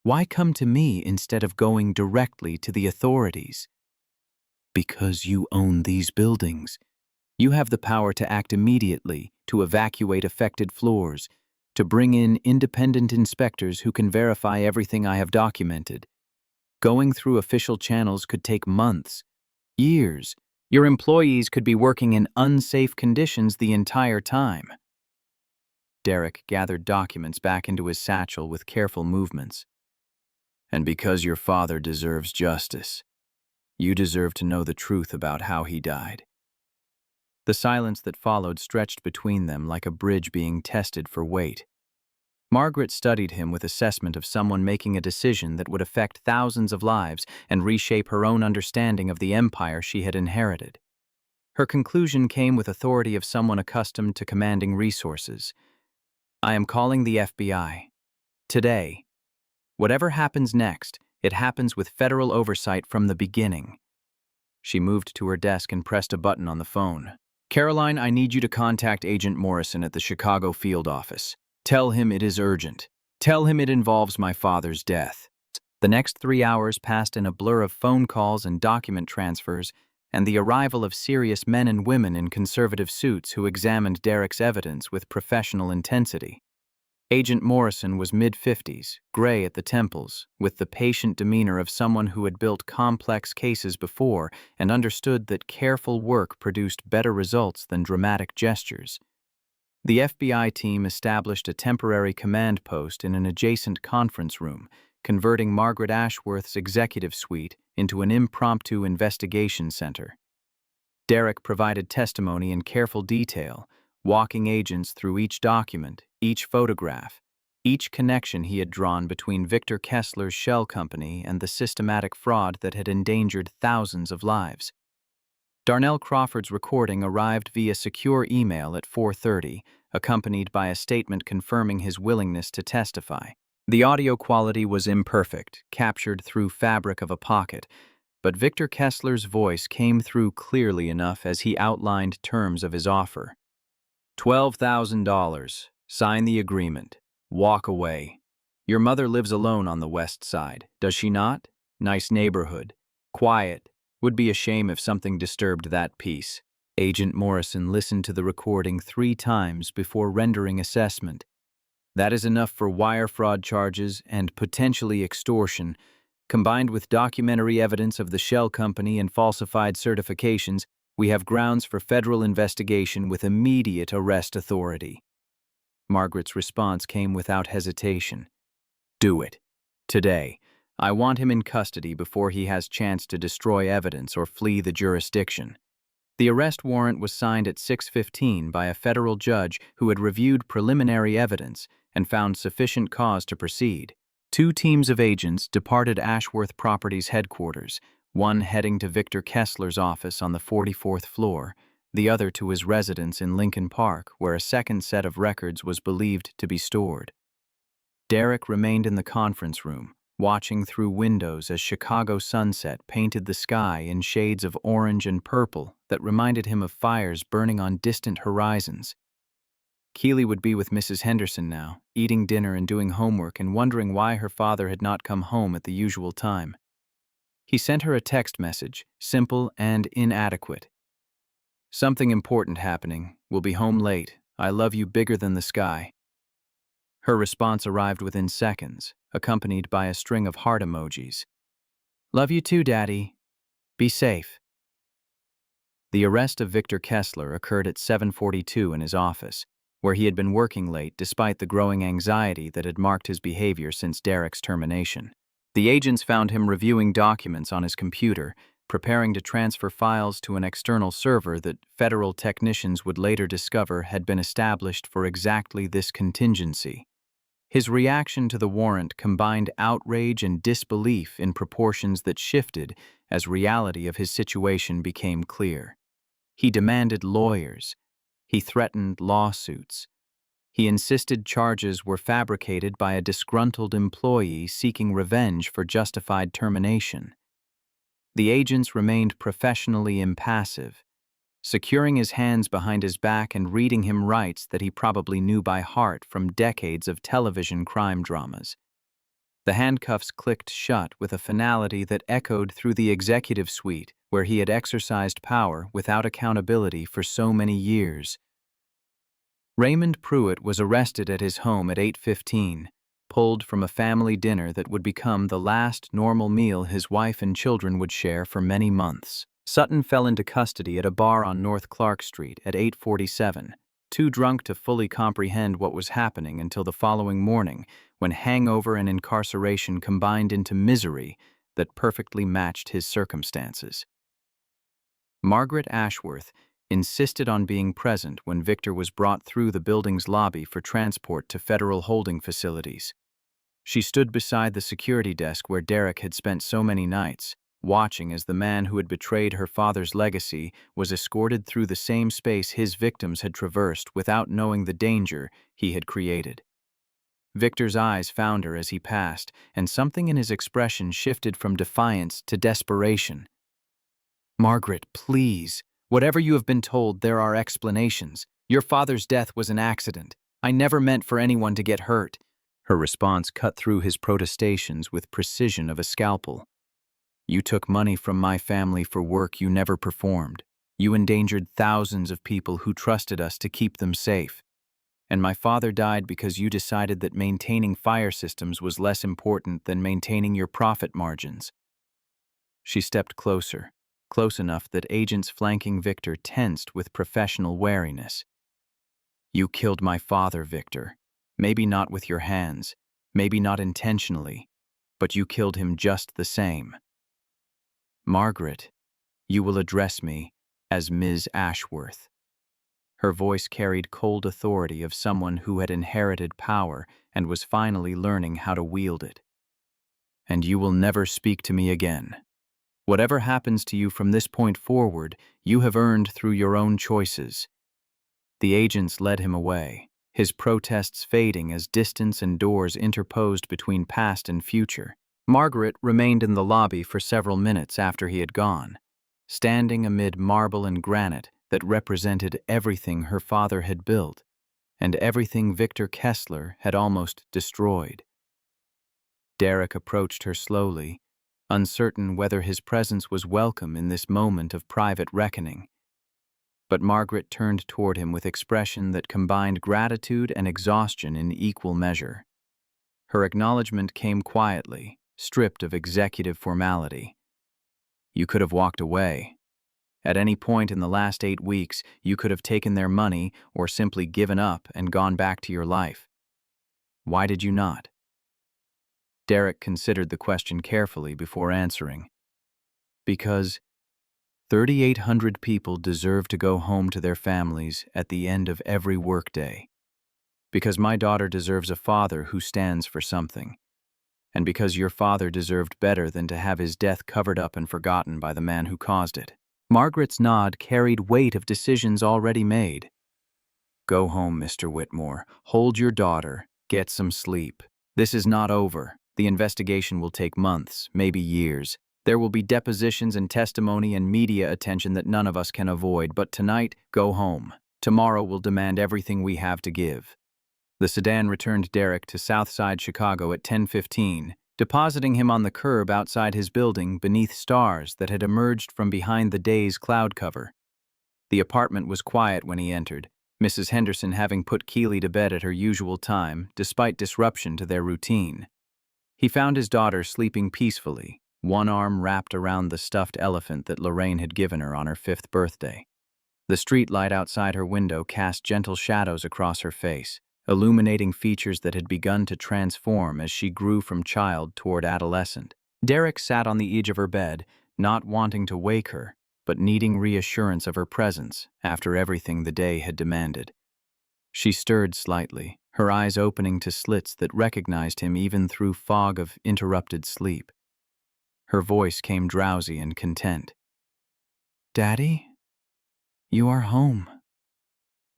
Why come to me instead of going directly to the authorities?" "Because you own these buildings. You have the power to act immediately, to evacuate affected floors, to bring in independent inspectors who can verify everything I have documented. Going through official channels could take months, years. Your employees could be working in unsafe conditions the entire time." Derek gathered documents back into his satchel with careful movements. "And because your father deserves justice, you deserve to know the truth about how he died." The silence that followed stretched between them like a bridge being tested for weight. Margaret studied him with assessment of someone making a decision that would affect thousands of lives and reshape her own understanding of the empire she had inherited. Her conclusion came with authority of someone accustomed to commanding resources. "I am calling the FBI. Today. Whatever happens next, it happens with federal oversight from the beginning." She moved to her desk and pressed a button on the phone. "Caroline, I need you to contact Agent Morrison at the Chicago field office. Tell him it is urgent. Tell him it involves my father's death." The next 3 hours passed in a blur of phone calls and document transfers, and the arrival of serious men and women in conservative suits who examined Derek's evidence with professional intensity. Agent Morrison was mid-50s, gray at the temples, with the patient demeanor of someone who had built complex cases before and understood that careful work produced better results than dramatic gestures. The FBI team established a temporary command post in an adjacent conference room, converting Margaret Ashworth's executive suite into an impromptu investigation center. Derek provided testimony in careful detail, walking agents through each document, each photograph, each connection he had drawn between Victor Kessler's shell company and the systematic fraud that had endangered thousands of lives. Darnell Crawford's recording arrived via secure email at 4:30, accompanied by a statement confirming his willingness to testify. The audio quality was imperfect, captured through fabric of a pocket, but Victor Kessler's voice came through clearly enough as he outlined terms of his offer. $12,000. Sign the agreement. Walk away. Your mother lives alone on the west side, does she not? Nice neighborhood. Quiet. Would be a shame if something disturbed that peace." Agent Morrison listened to the recording 3 times before rendering assessment. "That is enough for wire fraud charges and potentially extortion. Combined with documentary evidence of the shell company and falsified certifications, we have grounds for federal investigation with immediate arrest authority." Margaret's response came without hesitation. "Do it. Today. I want him in custody before he has chance to destroy evidence or flee the jurisdiction." The arrest warrant was signed at 6:15 by a federal judge who had reviewed preliminary evidence and found sufficient cause to proceed. 2 teams of agents departed Ashworth Properties headquarters, one heading to Victor Kessler's office on the 44th floor, the other to his residence in Lincoln Park, where a second set of records was believed to be stored. Derek remained in the conference room, watching through windows as Chicago sunset painted the sky in shades of orange and purple that reminded him of fires burning on distant horizons. Keely would be with Mrs. Henderson now, eating dinner and doing homework and wondering why her father had not come home at the usual time. He sent her a text message, simple and inadequate. "Something important happening. Will be home late. I love you bigger than the sky." Her response arrived within seconds, accompanied by a string of heart emojis. "Love you too, Daddy. Be safe." The arrest of Victor Kessler occurred at 7:42 in his office, where he had been working late despite the growing anxiety that had marked his behavior since Derek's termination. The agents found him reviewing documents on his computer, preparing to transfer files to an external server that federal technicians would later discover had been established for exactly this contingency. His reaction to the warrant combined outrage and disbelief in proportions that shifted as reality of his situation became clear. He demanded lawyers. He threatened lawsuits. He insisted charges were fabricated by a disgruntled employee seeking revenge for justified termination. The agents remained professionally impassive. securing his hands behind his back and reading him rights that he probably knew by heart from decades of television crime dramas. The handcuffs clicked shut with a finality that echoed through the executive suite where he had exercised power without accountability for so many years. Raymond Pruitt was arrested at his home at 8:15, pulled from a family dinner that would become the last normal meal his wife and children would share for many months. Sutton fell into custody at a bar on North Clark Street at 8:47, too drunk to fully comprehend what was happening until the following morning, when hangover and incarceration combined into misery that perfectly matched his circumstances. Margaret Ashworth insisted on being present when Victor was brought through the building's lobby for transport to federal holding facilities. She stood beside the security desk where Derek had spent so many nights, watching as the man who had betrayed her father's legacy was escorted through the same space his victims had traversed without knowing the danger he had created. Victor's eyes found her as he passed, and something in his expression shifted from defiance to desperation. "Margaret, please. Whatever you have been told, there are explanations. Your father's death was an accident. I never meant for anyone to get hurt." Her response cut through his protestations with precision of a scalpel. "You took money from my family for work you never performed. You endangered thousands of people who trusted us to keep them safe. And my father died because you decided that maintaining fire systems was less important than maintaining your profit margins." She stepped closer, close enough that agents flanking Victor tensed with professional wariness. "You killed my father, Victor. Maybe not with your hands, maybe not intentionally, but you killed him just the same. Margaret, you will address me as Ms. Ashworth." Her voice carried cold authority of someone who had inherited power and was finally learning how to wield it. "And you will never speak to me again. Whatever happens to you from this point forward, you have earned through your own choices." The agents led him away, his protests fading as distance and doors interposed between past and future. Margaret remained in the lobby for several minutes after he had gone, standing amid marble and granite that represented everything her father had built and everything Victor Kessler had almost destroyed. Derek approached her slowly, uncertain whether his presence was welcome in this moment of private reckoning. But Margaret turned toward him with expression that combined gratitude and exhaustion in equal measure. Her acknowledgement came quietly, stripped of executive formality. "You could have walked away. At any point in the last 8 weeks, you could have taken their money or simply given up and gone back to your life. Why did you not?" Derek considered the question carefully before answering. "Because 3,800 people deserve to go home to their families at the end of every workday. Because my daughter deserves a father who stands for something. And because your father deserved better than to have his death covered up and forgotten by the man who caused it." Margaret's nod carried weight of decisions already made. "Go home, Mr. Whitmore. Hold your daughter. Get some sleep. This is not over. The investigation will take months, maybe years. There will be depositions and testimony and media attention that none of us can avoid, but tonight, go home. Tomorrow we'll demand everything we have to give." The sedan returned Derek to Southside Chicago at 10:15, depositing him on the curb outside his building beneath stars that had emerged from behind the day's cloud cover. The apartment was quiet when he entered, Mrs. Henderson having put Keely to bed at her usual time, despite disruption to their routine. He found his daughter sleeping peacefully, one arm wrapped around the stuffed elephant that Lorraine had given her on her 5th birthday. The street light outside her window cast gentle shadows across her face, illuminating features that had begun to transform as she grew from child toward adolescent. Derek sat on the edge of her bed, not wanting to wake her, but needing reassurance of her presence after everything the day had demanded. She stirred slightly, her eyes opening to slits that recognized him even through fog of interrupted sleep. Her voice came drowsy and content. "Daddy, you are home."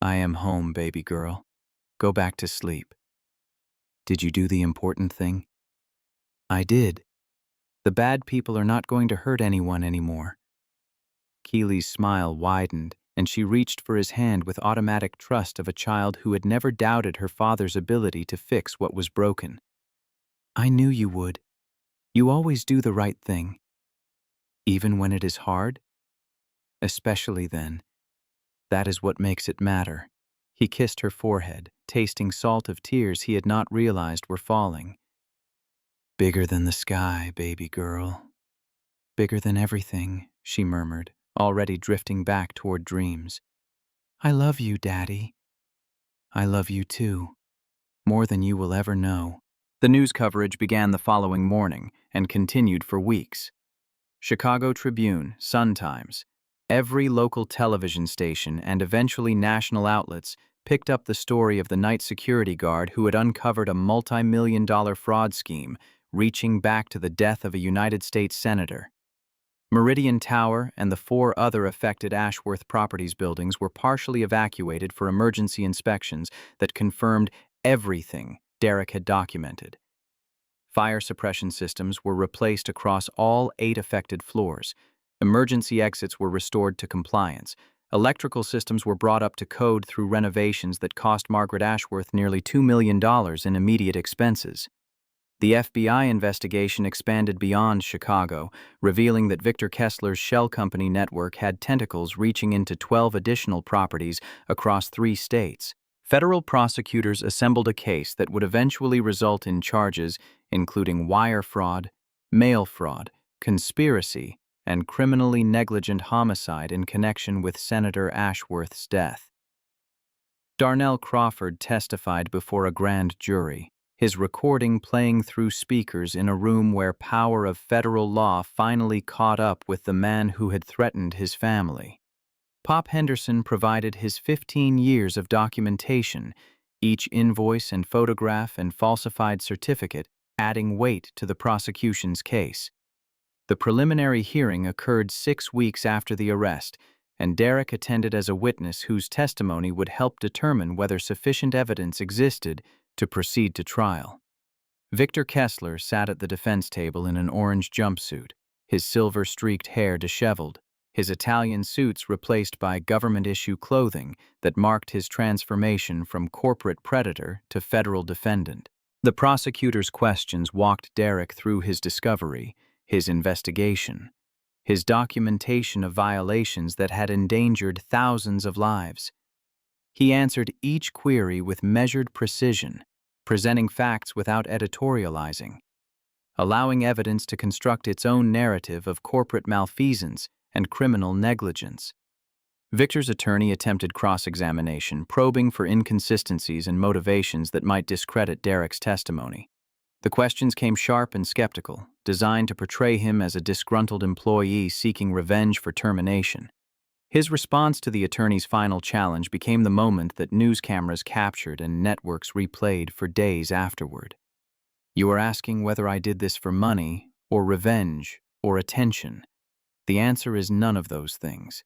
"I am home, baby girl. Go back to sleep." "Did you do the important thing?" "I did. The bad people are not going to hurt anyone anymore." Keely's smile widened, and she reached for his hand with automatic trust of a child who had never doubted her father's ability to fix what was broken. "I knew you would. You always do the right thing. Even when it is hard? Especially then. That is what makes it matter." He kissed her forehead, tasting salt of tears he had not realized were falling. "Bigger than the sky, baby girl. Bigger than everything," she murmured, already drifting back toward dreams. "I love you, Daddy. I love you too. More than you will ever know." The news coverage began the following morning and continued for weeks. Chicago Tribune, Sun-Times, every local television station and eventually national outlets picked up the story of the night security guard who had uncovered a multi-million-dollar fraud scheme reaching back to the death of a United States senator. Meridian Tower and the 4 other affected Ashworth Properties buildings were partially evacuated for emergency inspections that confirmed everything Derek had documented. Fire suppression systems were replaced across all 8 affected floors. Emergency exits were restored to compliance. Electrical systems were brought up to code through renovations that cost Margaret Ashworth nearly $2 million in immediate expenses. The FBI investigation expanded beyond Chicago, revealing that Victor Kessler's shell company network had tentacles reaching into 12 additional properties across 3 states. Federal prosecutors assembled a case that would eventually result in charges including wire fraud, mail fraud, conspiracy, and criminally negligent homicide in connection with Senator Ashworth's death. Darnell Crawford testified before a grand jury, his recording playing through speakers in a room where power of federal law finally caught up with the man who had threatened his family. Pop Henderson provided his 15 years of documentation, each invoice and photograph and falsified certificate adding weight to the prosecution's case. The preliminary hearing occurred 6 weeks after the arrest, and Derek attended as a witness whose testimony would help determine whether sufficient evidence existed to proceed to trial. Victor Kessler sat at the defense table in an orange jumpsuit, his silver-streaked hair disheveled, his Italian suits replaced by government-issue clothing that marked his transformation from corporate predator to federal defendant. The prosecutor's questions walked Derek through his discovery, his investigation, his documentation of violations that had endangered thousands of lives. He answered each query with measured precision, presenting facts without editorializing, allowing evidence to construct its own narrative of corporate malfeasance and criminal negligence. Victor's attorney attempted cross-examination, probing for inconsistencies and motivations that might discredit Derek's testimony. The questions came sharp and skeptical, designed to portray him as a disgruntled employee seeking revenge for termination. His response to the attorney's final challenge became the moment that news cameras captured and networks replayed for days afterward. "You are asking whether I did this for money, or revenge, or attention. The answer is none of those things.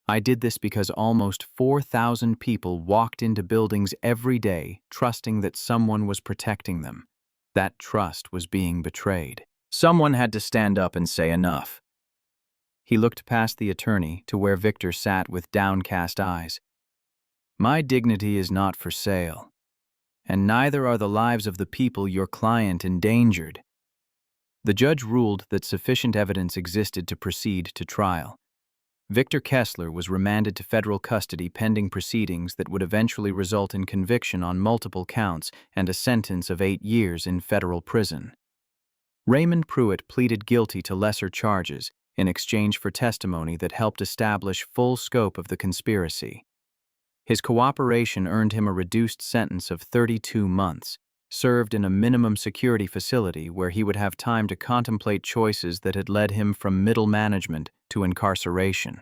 I did this because almost 4,000 people walked into buildings every day trusting that someone was protecting them. That trust was being betrayed. Someone had to stand up and say enough." He looked past the attorney to where Victor sat with downcast eyes. "My dignity is not for sale, and neither are the lives of the people your client endangered." The judge ruled that sufficient evidence existed to proceed to trial. Victor Kessler was remanded to federal custody pending proceedings that would eventually result in conviction on multiple counts and a sentence of 8 years in federal prison. Raymond Pruitt pleaded guilty to lesser charges in exchange for testimony that helped establish full scope of the conspiracy. His cooperation earned him a reduced sentence of 32 months, served in a minimum security facility where he would have time to contemplate choices that had led him from middle management to incarceration.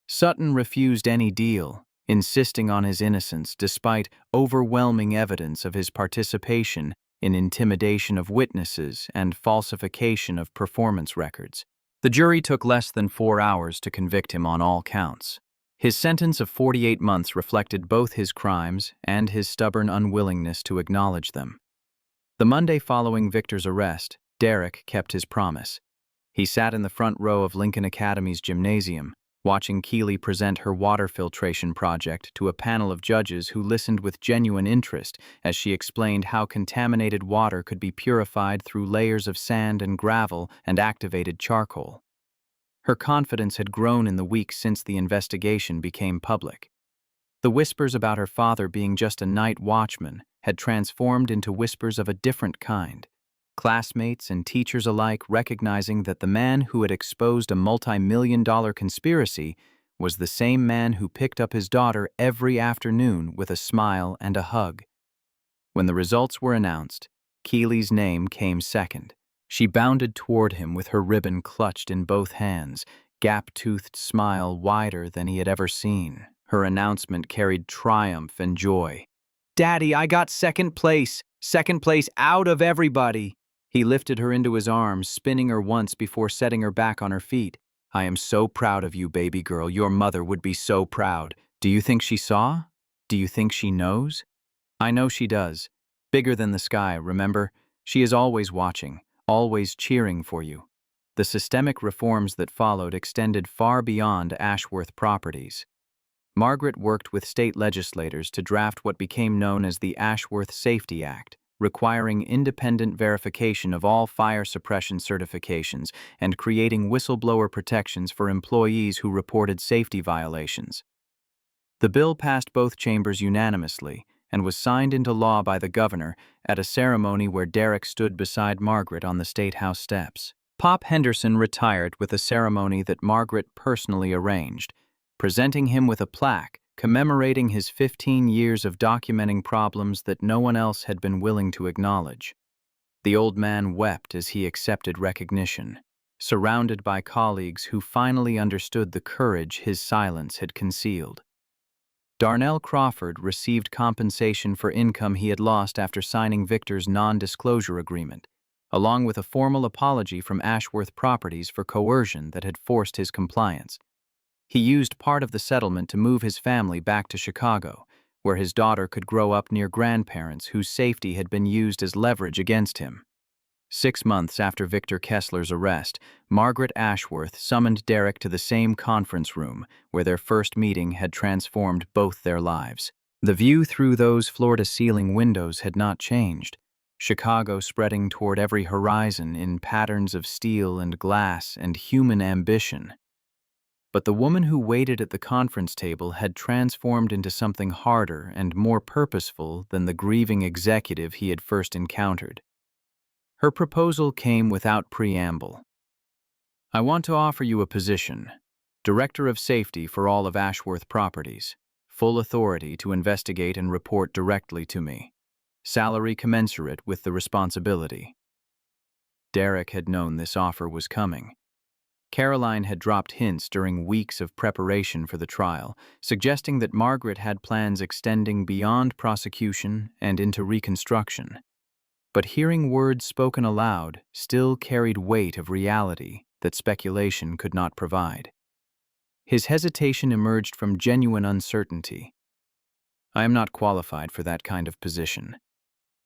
Sutton refused any deal, insisting on his innocence despite overwhelming evidence of his participation in intimidation of witnesses and falsification of performance records. The jury took less than 4 hours to convict him on all counts. His sentence of 48 months reflected both his crimes and his stubborn unwillingness to acknowledge them. The Monday following Victor's arrest, Derek kept his promise. He sat in the front row of Lincoln Academy's gymnasium, watching Keely present her water filtration project to a panel of judges who listened with genuine interest as she explained how contaminated water could be purified through layers of sand and gravel and activated charcoal. Her confidence had grown in the weeks since the investigation became public. The whispers about her father being just a night watchman had transformed into whispers of a different kind. Classmates and teachers alike recognizing that the man who had exposed a multi-million-dollar conspiracy was the same man who picked up his daughter every afternoon with a smile and a hug. When the results were announced, Keely's name came second. She bounded toward him with her ribbon clutched in both hands, gap-toothed smile wider than he had ever seen. Her announcement carried triumph and joy. "Daddy, I got second place! Second place out of everybody!" He lifted her into his arms, spinning her once before setting her back on her feet. "I am so proud of you, baby girl. Your mother would be so proud. Do you think she saw? Do you think she knows?" "I know she does. Bigger than the sky, remember? She is always watching, always cheering for you." The systemic reforms that followed extended far beyond Ashworth Properties. Margaret worked with state legislators to draft what became known as the Ashworth Safety Act, requiring independent verification of all fire suppression certifications and creating whistleblower protections for employees who reported safety violations. The bill passed both chambers unanimously and was signed into law by the governor at a ceremony where Derek stood beside Margaret on the State House steps. Pop Henderson retired with a ceremony that Margaret personally arranged, presenting him with a plaque commemorating his 15 years of documenting problems that no one else had been willing to acknowledge. The old man wept as he accepted recognition, surrounded by colleagues who finally understood the courage his silence had concealed. Darnell Crawford received compensation for income he had lost after signing Victor's non-disclosure agreement, along with a formal apology from Ashworth Properties for coercion that had forced his compliance. He used part of the settlement to move his family back to Chicago, where his daughter could grow up near grandparents whose safety had been used as leverage against him. 6 months after Victor Kessler's arrest, Margaret Ashworth summoned Derek to the same conference room where their first meeting had transformed both their lives. The view through those floor-to-ceiling windows had not changed, Chicago spreading toward every horizon in patterns of steel and glass and human ambition. But the woman who waited at the conference table had transformed into something harder and more purposeful than the grieving executive he had first encountered. Her proposal came without preamble. "I want to offer you a position, Director of Safety for all of Ashworth Properties, full authority to investigate and report directly to me. Salary commensurate with the responsibility." Derek had known this offer was coming. Caroline had dropped hints during weeks of preparation for the trial, suggesting that Margaret had plans extending beyond prosecution and into reconstruction. But hearing words spoken aloud still carried weight of reality that speculation could not provide. His hesitation emerged from genuine uncertainty. "I am not qualified for that kind of position.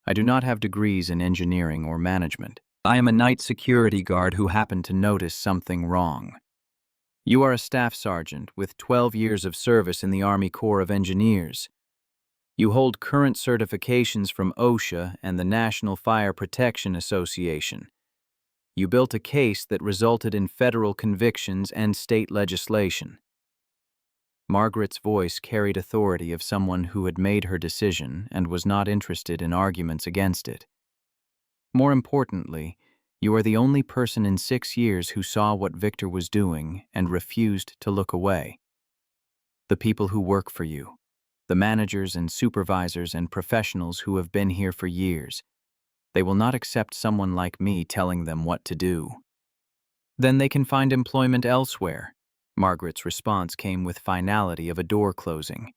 I do not have degrees in engineering or management. I am a night security guard who happened to notice something wrong. You are a staff sergeant with 12 years of service in the Army Corps of Engineers. You hold current certifications from OSHA and the National Fire Protection Association. You built a case that resulted in federal convictions and state legislation." Margaret's voice carried authority of someone who had made her decision and was not interested in arguments against it. "More importantly, you are the only person in 6 years who saw what Victor was doing and refused to look away. The people who work for you, the managers and supervisors and professionals who have been here for years, they will not accept someone like me telling them what to do." "Then they can find employment elsewhere." Margaret's response came with finality of a door closing.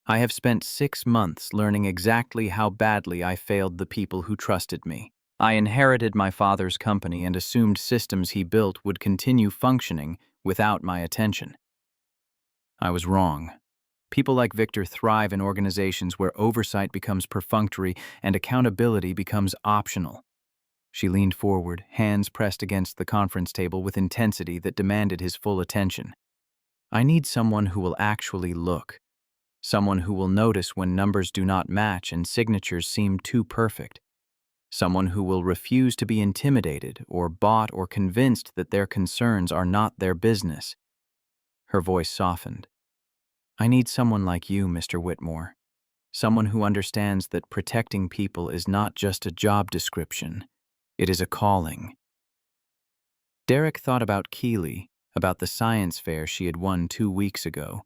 "I have spent 6 months learning exactly how badly I failed the people who trusted me. I inherited my father's company and assumed systems he built would continue functioning without my attention. I was wrong. People like Victor thrive in organizations where oversight becomes perfunctory and accountability becomes optional." She leaned forward, hands pressed against the conference table with intensity that demanded his full attention. I need someone who will actually look, someone who will notice when numbers do not match and signatures seem too perfect, someone who will refuse to be intimidated or bought or convinced that their concerns are not their business. Her voice softened. I need someone like you, Mr. Whitmore. Someone who understands that protecting people is not just a job description, it is a calling. Derek thought about Keely, about the science fair she had won 2 weeks ago,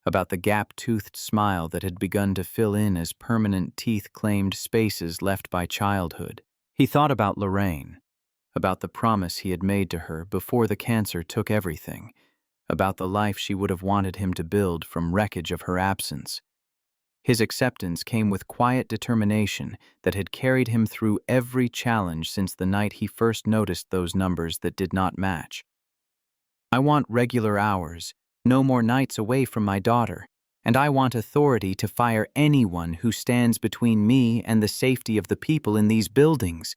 about the gap-toothed smile that had begun to fill in as permanent teeth claimed spaces left by childhood. He thought about Lorraine, about the promise he had made to her before the cancer took everything, about the life she would have wanted him to build from wreckage of her absence. His acceptance came with quiet determination that had carried him through every challenge since the night he first noticed those numbers that did not match. I want regular hours, no more nights away from my daughter, and I want authority to fire anyone who stands between me and the safety of the people in these buildings.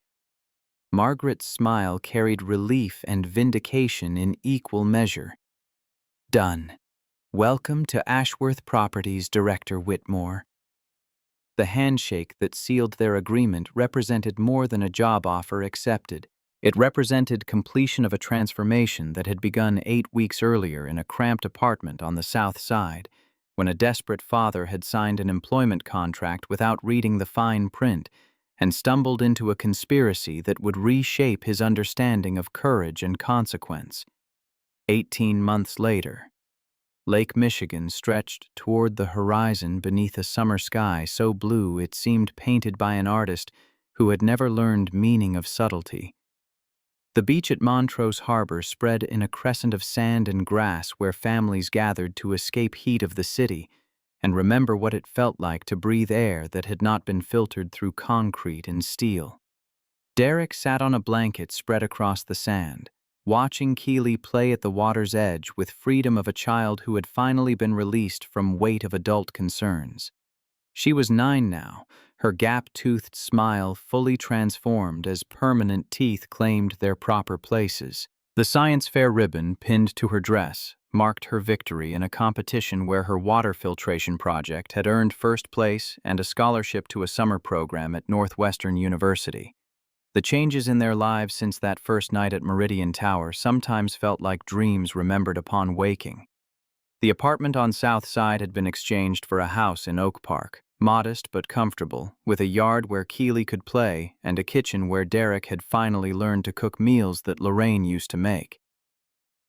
Margaret's smile carried relief and vindication in equal measure. Done. Welcome to Ashworth Properties, Director Whitmore. The handshake that sealed their agreement represented more than a job offer accepted. It represented completion of a transformation that had begun 8 weeks earlier in a cramped apartment on the South Side, when a desperate father had signed an employment contract without reading the fine print and stumbled into a conspiracy that would reshape his understanding of courage and consequence. 18 months later, Lake Michigan stretched toward the horizon beneath a summer sky so blue it seemed painted by an artist who had never learned meaning of subtlety. The beach at Montrose Harbor spread in a crescent of sand and grass where families gathered to escape heat of the city and remember what it felt like to breathe air that had not been filtered through concrete and steel. Derek sat on a blanket spread across the sand, watching Keely play at the water's edge with freedom of a child who had finally been released from weight of adult concerns. She was 9 now, her gap-toothed smile fully transformed as permanent teeth claimed their proper places. The science fair ribbon pinned to her dress marked her victory in a competition where her water filtration project had earned first place and a scholarship to a summer program at Northwestern University. The changes in their lives since that first night at Meridian Tower sometimes felt like dreams remembered upon waking. The apartment on South Side had been exchanged for a house in Oak Park, modest but comfortable, with a yard where Keely could play and a kitchen where Derek had finally learned to cook meals that Lorraine used to make.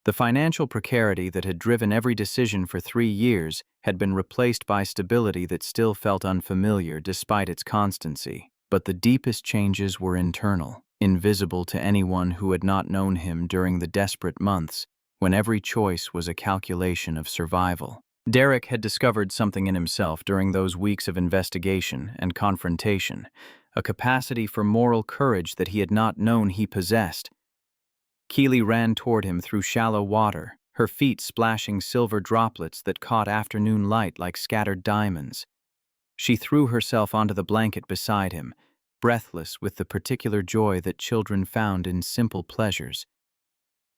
The financial precarity that had driven every decision for 3 years had been replaced by stability that still felt unfamiliar despite its constancy. But the deepest changes were internal, invisible to anyone who had not known him during the desperate months when every choice was a calculation of survival. Derek had discovered something in himself during those weeks of investigation and confrontation, a capacity for moral courage that he had not known he possessed. Keely ran toward him through shallow water, her feet splashing silver droplets that caught afternoon light like scattered diamonds. She threw herself onto the blanket beside him, breathless with the particular joy that children found in simple pleasures.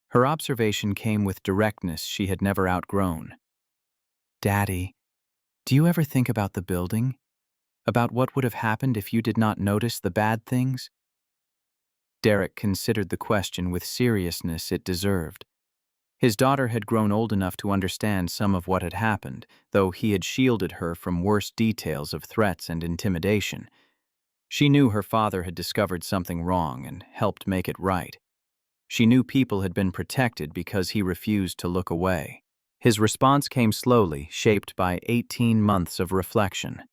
Her observation came with directness she had never outgrown. Daddy, do you ever think about the building? About what would have happened if you did not notice the bad things? Derek considered the question with seriousness it deserved. His daughter had grown old enough to understand some of what had happened, though he had shielded her from worse details of threats and intimidation. She knew her father had discovered something wrong and helped make it right. She knew people had been protected because he refused to look away. His response came slowly, shaped by 18 months of reflection.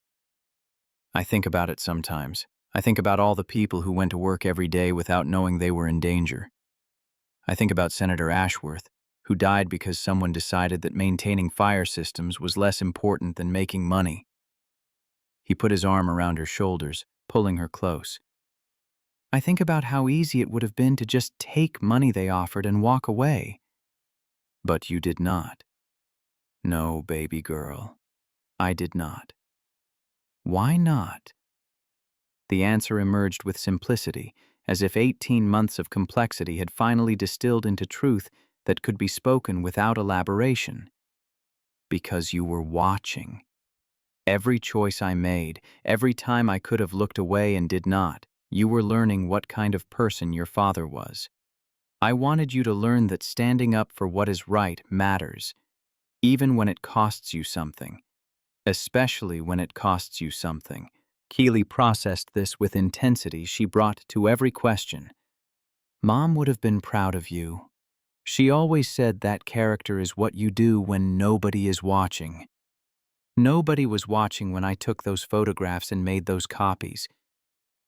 I think about it sometimes. I think about all the people who went to work every day without knowing they were in danger. I think about Senator Ashworth, who died because someone decided that maintaining fire systems was less important than making money. He put his arm around her shoulders, pulling her close. I think about how easy it would have been to just take money they offered and walk away. But you did not. No, baby girl, I did not. Why not? The answer emerged with simplicity, as if 18 months of complexity had finally distilled into truth that could be spoken without elaboration. Because you were watching. Every choice I made, every time I could have looked away and did not, you were learning what kind of person your father was. I wanted you to learn that standing up for what is right matters, even when it costs you something. Especially when it costs you something. Keely processed this with intensity she brought to every question. Mom would have been proud of you. She always said that character is what you do when nobody is watching. Nobody was watching when I took those photographs and made those copies.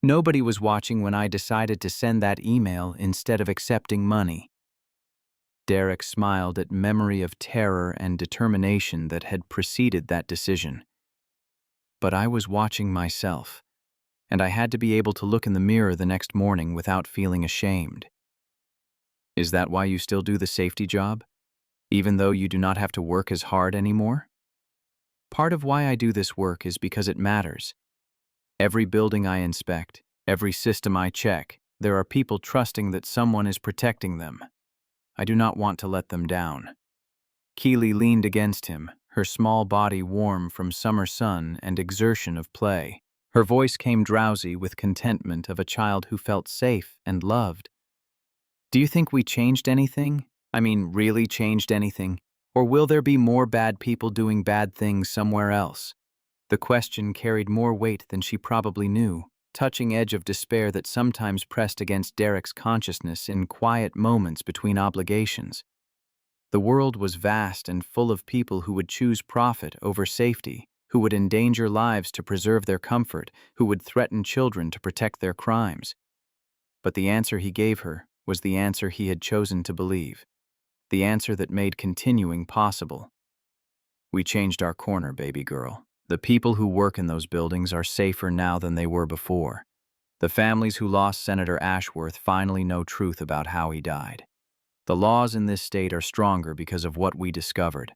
Nobody was watching when I decided to send that email instead of accepting money. Derek smiled at memory of terror and determination that had preceded that decision. But I was watching myself, and I had to be able to look in the mirror the next morning without feeling ashamed. Is that why you still do the safety job, even though you do not have to work as hard anymore? Part of why I do this work is because it matters. Every building I inspect, every system I check, there are people trusting that someone is protecting them. I do not want to let them down. Keely leaned against him, her small body warm from summer sun and exertion of play. Her voice came drowsy with contentment of a child who felt safe and loved. Do you think we changed anything? I mean, really changed anything? Or will there be more bad people doing bad things somewhere else? The question carried more weight than she probably knew, touching edge of despair that sometimes pressed against Derek's consciousness in quiet moments between obligations. The world was vast and full of people who would choose profit over safety, who would endanger lives to preserve their comfort, who would threaten children to protect their crimes. But the answer he gave her was the answer he had chosen to believe, the answer that made continuing possible. We changed our corner, baby girl. The people who work in those buildings are safer now than they were before. The families who lost Senator Ashworth finally know truth about how he died. The laws in this state are stronger because of what we discovered.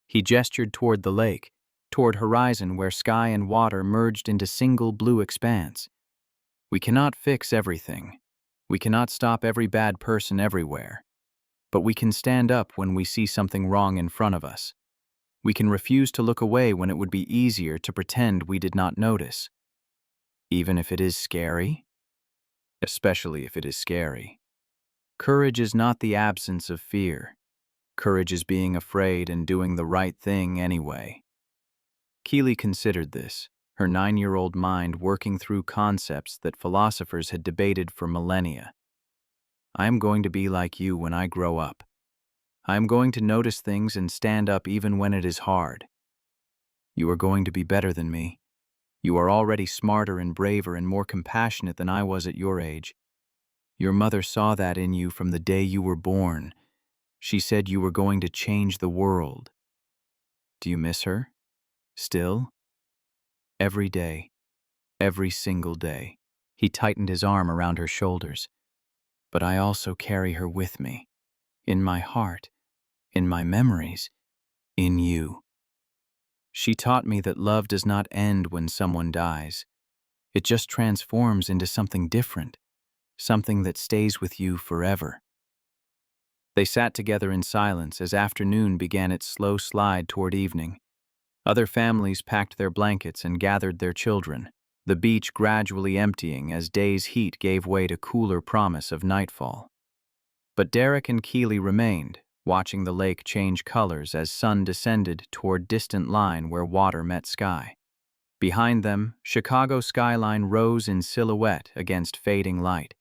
He gestured toward the lake, toward horizon where sky and water merged into single blue expanse. We cannot fix everything. We cannot stop every bad person everywhere. But we can stand up when we see something wrong in front of us. We can refuse to look away when it would be easier to pretend we did not notice. Even if it is scary? Especially if it is scary. Courage is not the absence of fear. Courage is being afraid and doing the right thing anyway. Keely considered this, her 9-year-old mind working through concepts that philosophers had debated for millennia. I am going to be like you when I grow up. I am going to notice things and stand up even when it is hard. You are going to be better than me. You are already smarter and braver and more compassionate than I was at your age. Your mother saw that in you from the day you were born. She said you were going to change the world. Do you miss her? Still? Every day. Every single day. He tightened his arm around her shoulders. But I also carry her with me. In my heart. In my memories. In you. She taught me that love does not end when someone dies. It just transforms into something different, something that stays with you forever. They sat together in silence as afternoon began its slow slide toward evening. Other families packed their blankets and gathered their children, the beach gradually emptying as day's heat gave way to cooler promise of nightfall. But Derek and Keely remained, watching the lake change colors as sun descended toward distant line where water met sky. Behind them, Chicago skyline rose in silhouette against fading light.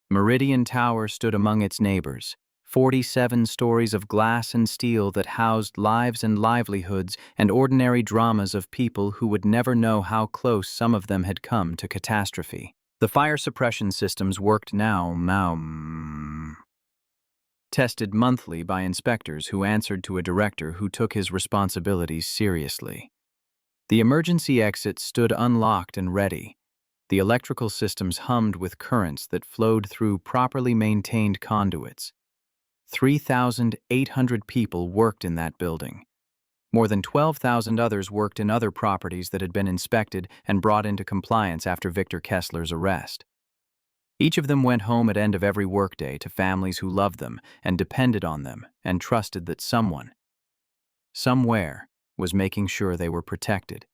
Meridian Tower stood among its neighbors, 47 stories of glass and steel that housed lives and livelihoods and ordinary dramas of people who would never know how close some of them had come to catastrophe. The fire suppression systems worked tested monthly by inspectors who answered to a director who took his responsibilities seriously. The emergency exits stood unlocked and ready. The electrical systems hummed with currents that flowed through properly maintained conduits. 3,800 people worked in that building. More than 12,000 others worked in other properties that had been inspected and brought into compliance after Victor Kessler's arrest. Each of them went home at end of every workday to families who loved them and depended on them and trusted that someone somewhere, was making sure they were protected.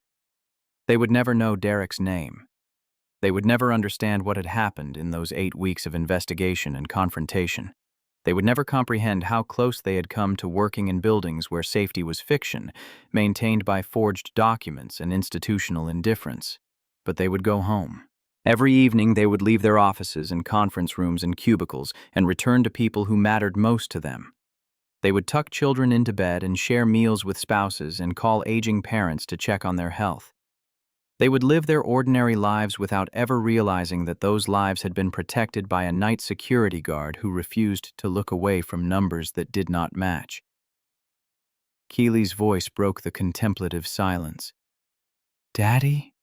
They would never know Derek's name. They would never understand what had happened in those 8 weeks of investigation and confrontation. They would never comprehend how close they had come to working in buildings where safety was fiction, maintained by forged documents and institutional indifference. But they would go home. Every evening they would leave their offices and conference rooms and cubicles and return to people who mattered most to them. They would tuck children into bed and share meals with spouses and call aging parents to check on their health. They would live their ordinary lives without ever realizing that those lives had been protected by a night security guard who refused to look away from numbers that did not match. Keely's voice broke the contemplative silence. "Daddy,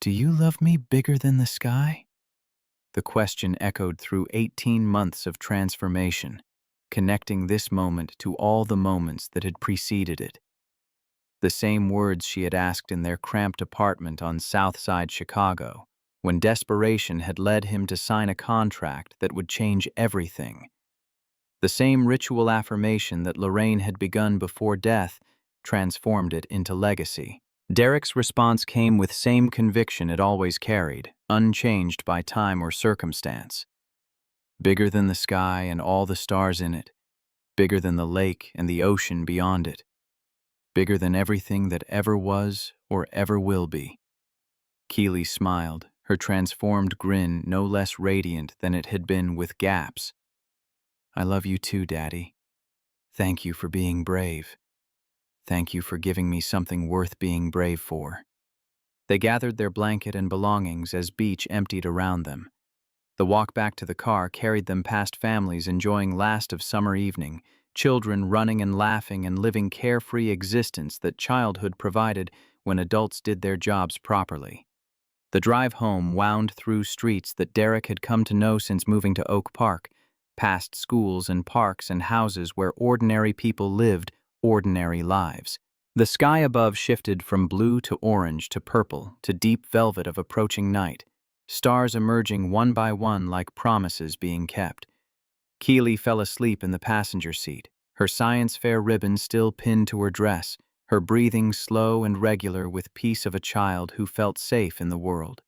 do you love me bigger than the sky?" The question echoed through 18 months of transformation, connecting this moment to all the moments that had preceded it. The same words she had asked in their cramped apartment on South Side Chicago, when desperation had led him to sign a contract that would change everything. The same ritual affirmation that Lorraine had begun before death transformed it into legacy. Derek's response came with same conviction it always carried, unchanged by time or circumstance. Bigger than the sky and all the stars in it, bigger than the lake and the ocean beyond it, bigger than everything that ever was or ever will be. Keely smiled, her transformed grin no less radiant than it had been with gaps. "I love you too, Daddy. Thank you for being brave. Thank you for giving me something worth being brave for." They gathered their blanket and belongings as beach emptied around them. The walk back to the car carried them past families enjoying last of summer evening, children running and laughing and living carefree existence that childhood provided when adults did their jobs properly. The drive home wound through streets that Derek had come to know since moving to Oak Park, past schools and parks and houses where ordinary people lived ordinary lives. The sky above shifted from blue to orange to purple to deep velvet of approaching night, stars emerging one by one like promises being kept. Keely fell asleep in the passenger seat, her science fair ribbon still pinned to her dress, her breathing slow and regular with peace of a child who felt safe in the world.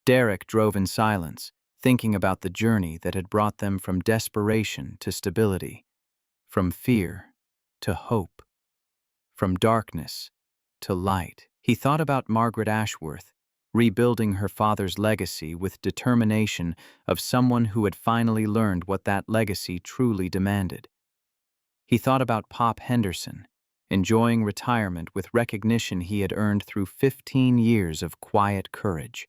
Derek drove in silence, thinking about the journey that had brought them from desperation to stability, from fear to hope, from darkness to light. He thought about Margaret Ashworth, rebuilding her father's legacy with determination of someone who had finally learned what that legacy truly demanded. He thought about Pop Henderson, enjoying retirement with recognition he had earned through 15 years of quiet courage.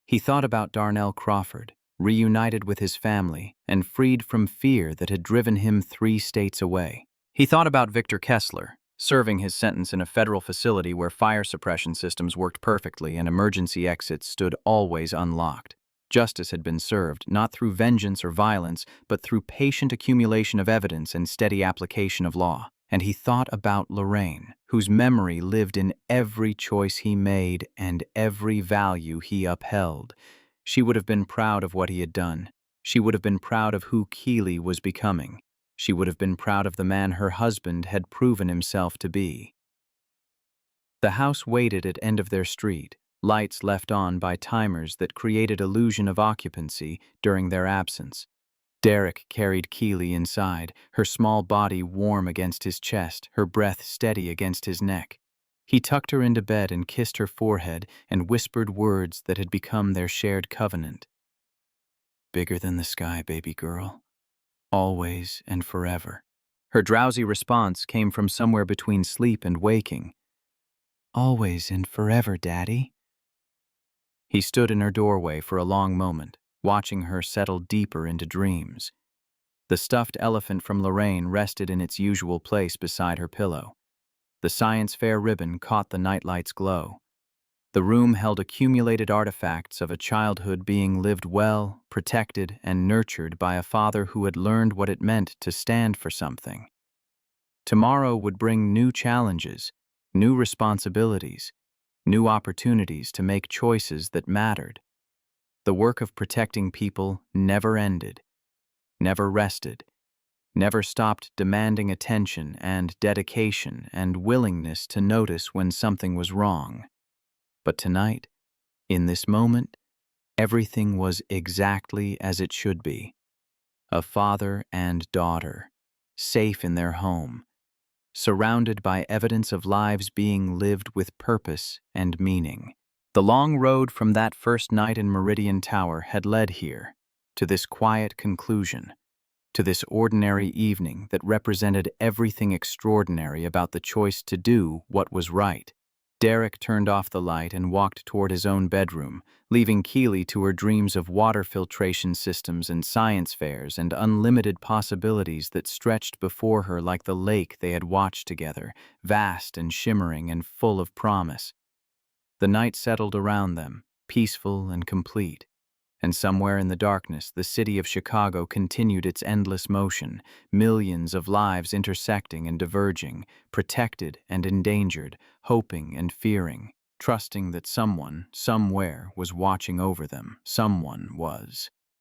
He thought about Darnell Crawford, reunited with his family and freed from fear that had driven him 3 states away. He thought about Victor Kessler, serving his sentence in a federal facility where fire suppression systems worked perfectly and emergency exits stood always unlocked. Justice had been served, not through vengeance or violence, but through patient accumulation of evidence and steady application of law. And he thought about Lorraine, whose memory lived in every choice he made and every value he upheld. She would have been proud of what he had done. She would have been proud of who Keely was becoming. She would have been proud of the man her husband had proven himself to be. The house waited at end of their street, lights left on by timers that created illusion of occupancy during their absence. Derek carried Keely inside, her small body warm against his chest, her breath steady against his neck. He tucked her into bed and kissed her forehead and whispered words that had become their shared covenant. "Bigger than the sky, baby girl. Always and forever." Her drowsy response came from somewhere between sleep and waking. "Always and forever, Daddy." He stood in her doorway for a long moment, watching her settle deeper into dreams. The stuffed elephant from Lorraine rested in its usual place beside her pillow. The science fair ribbon caught the nightlight's glow. The room held accumulated artifacts of a childhood being lived well, protected, and nurtured by a father who had learned what it meant to stand for something. Tomorrow would bring new challenges, new responsibilities, new opportunities to make choices that mattered. The work of protecting people never ended, never rested, never stopped demanding attention and dedication and willingness to notice when something was wrong. But tonight, in this moment, everything was exactly as it should be. A father and daughter, safe in their home, surrounded by evidence of lives being lived with purpose and meaning. The long road from that first night in Meridian Tower had led here, to this quiet conclusion, to this ordinary evening that represented everything extraordinary about the choice to do what was right. Derek turned off the light and walked toward his own bedroom, leaving Keely to her dreams of water filtration systems and science fairs and unlimited possibilities that stretched before her like the lake they had watched together, vast and shimmering and full of promise. The night settled around them, peaceful and complete. And somewhere in the darkness, the city of Chicago continued its endless motion, millions of lives intersecting and diverging, protected and endangered, hoping and fearing, trusting that someone, somewhere, was watching over them. Someone was.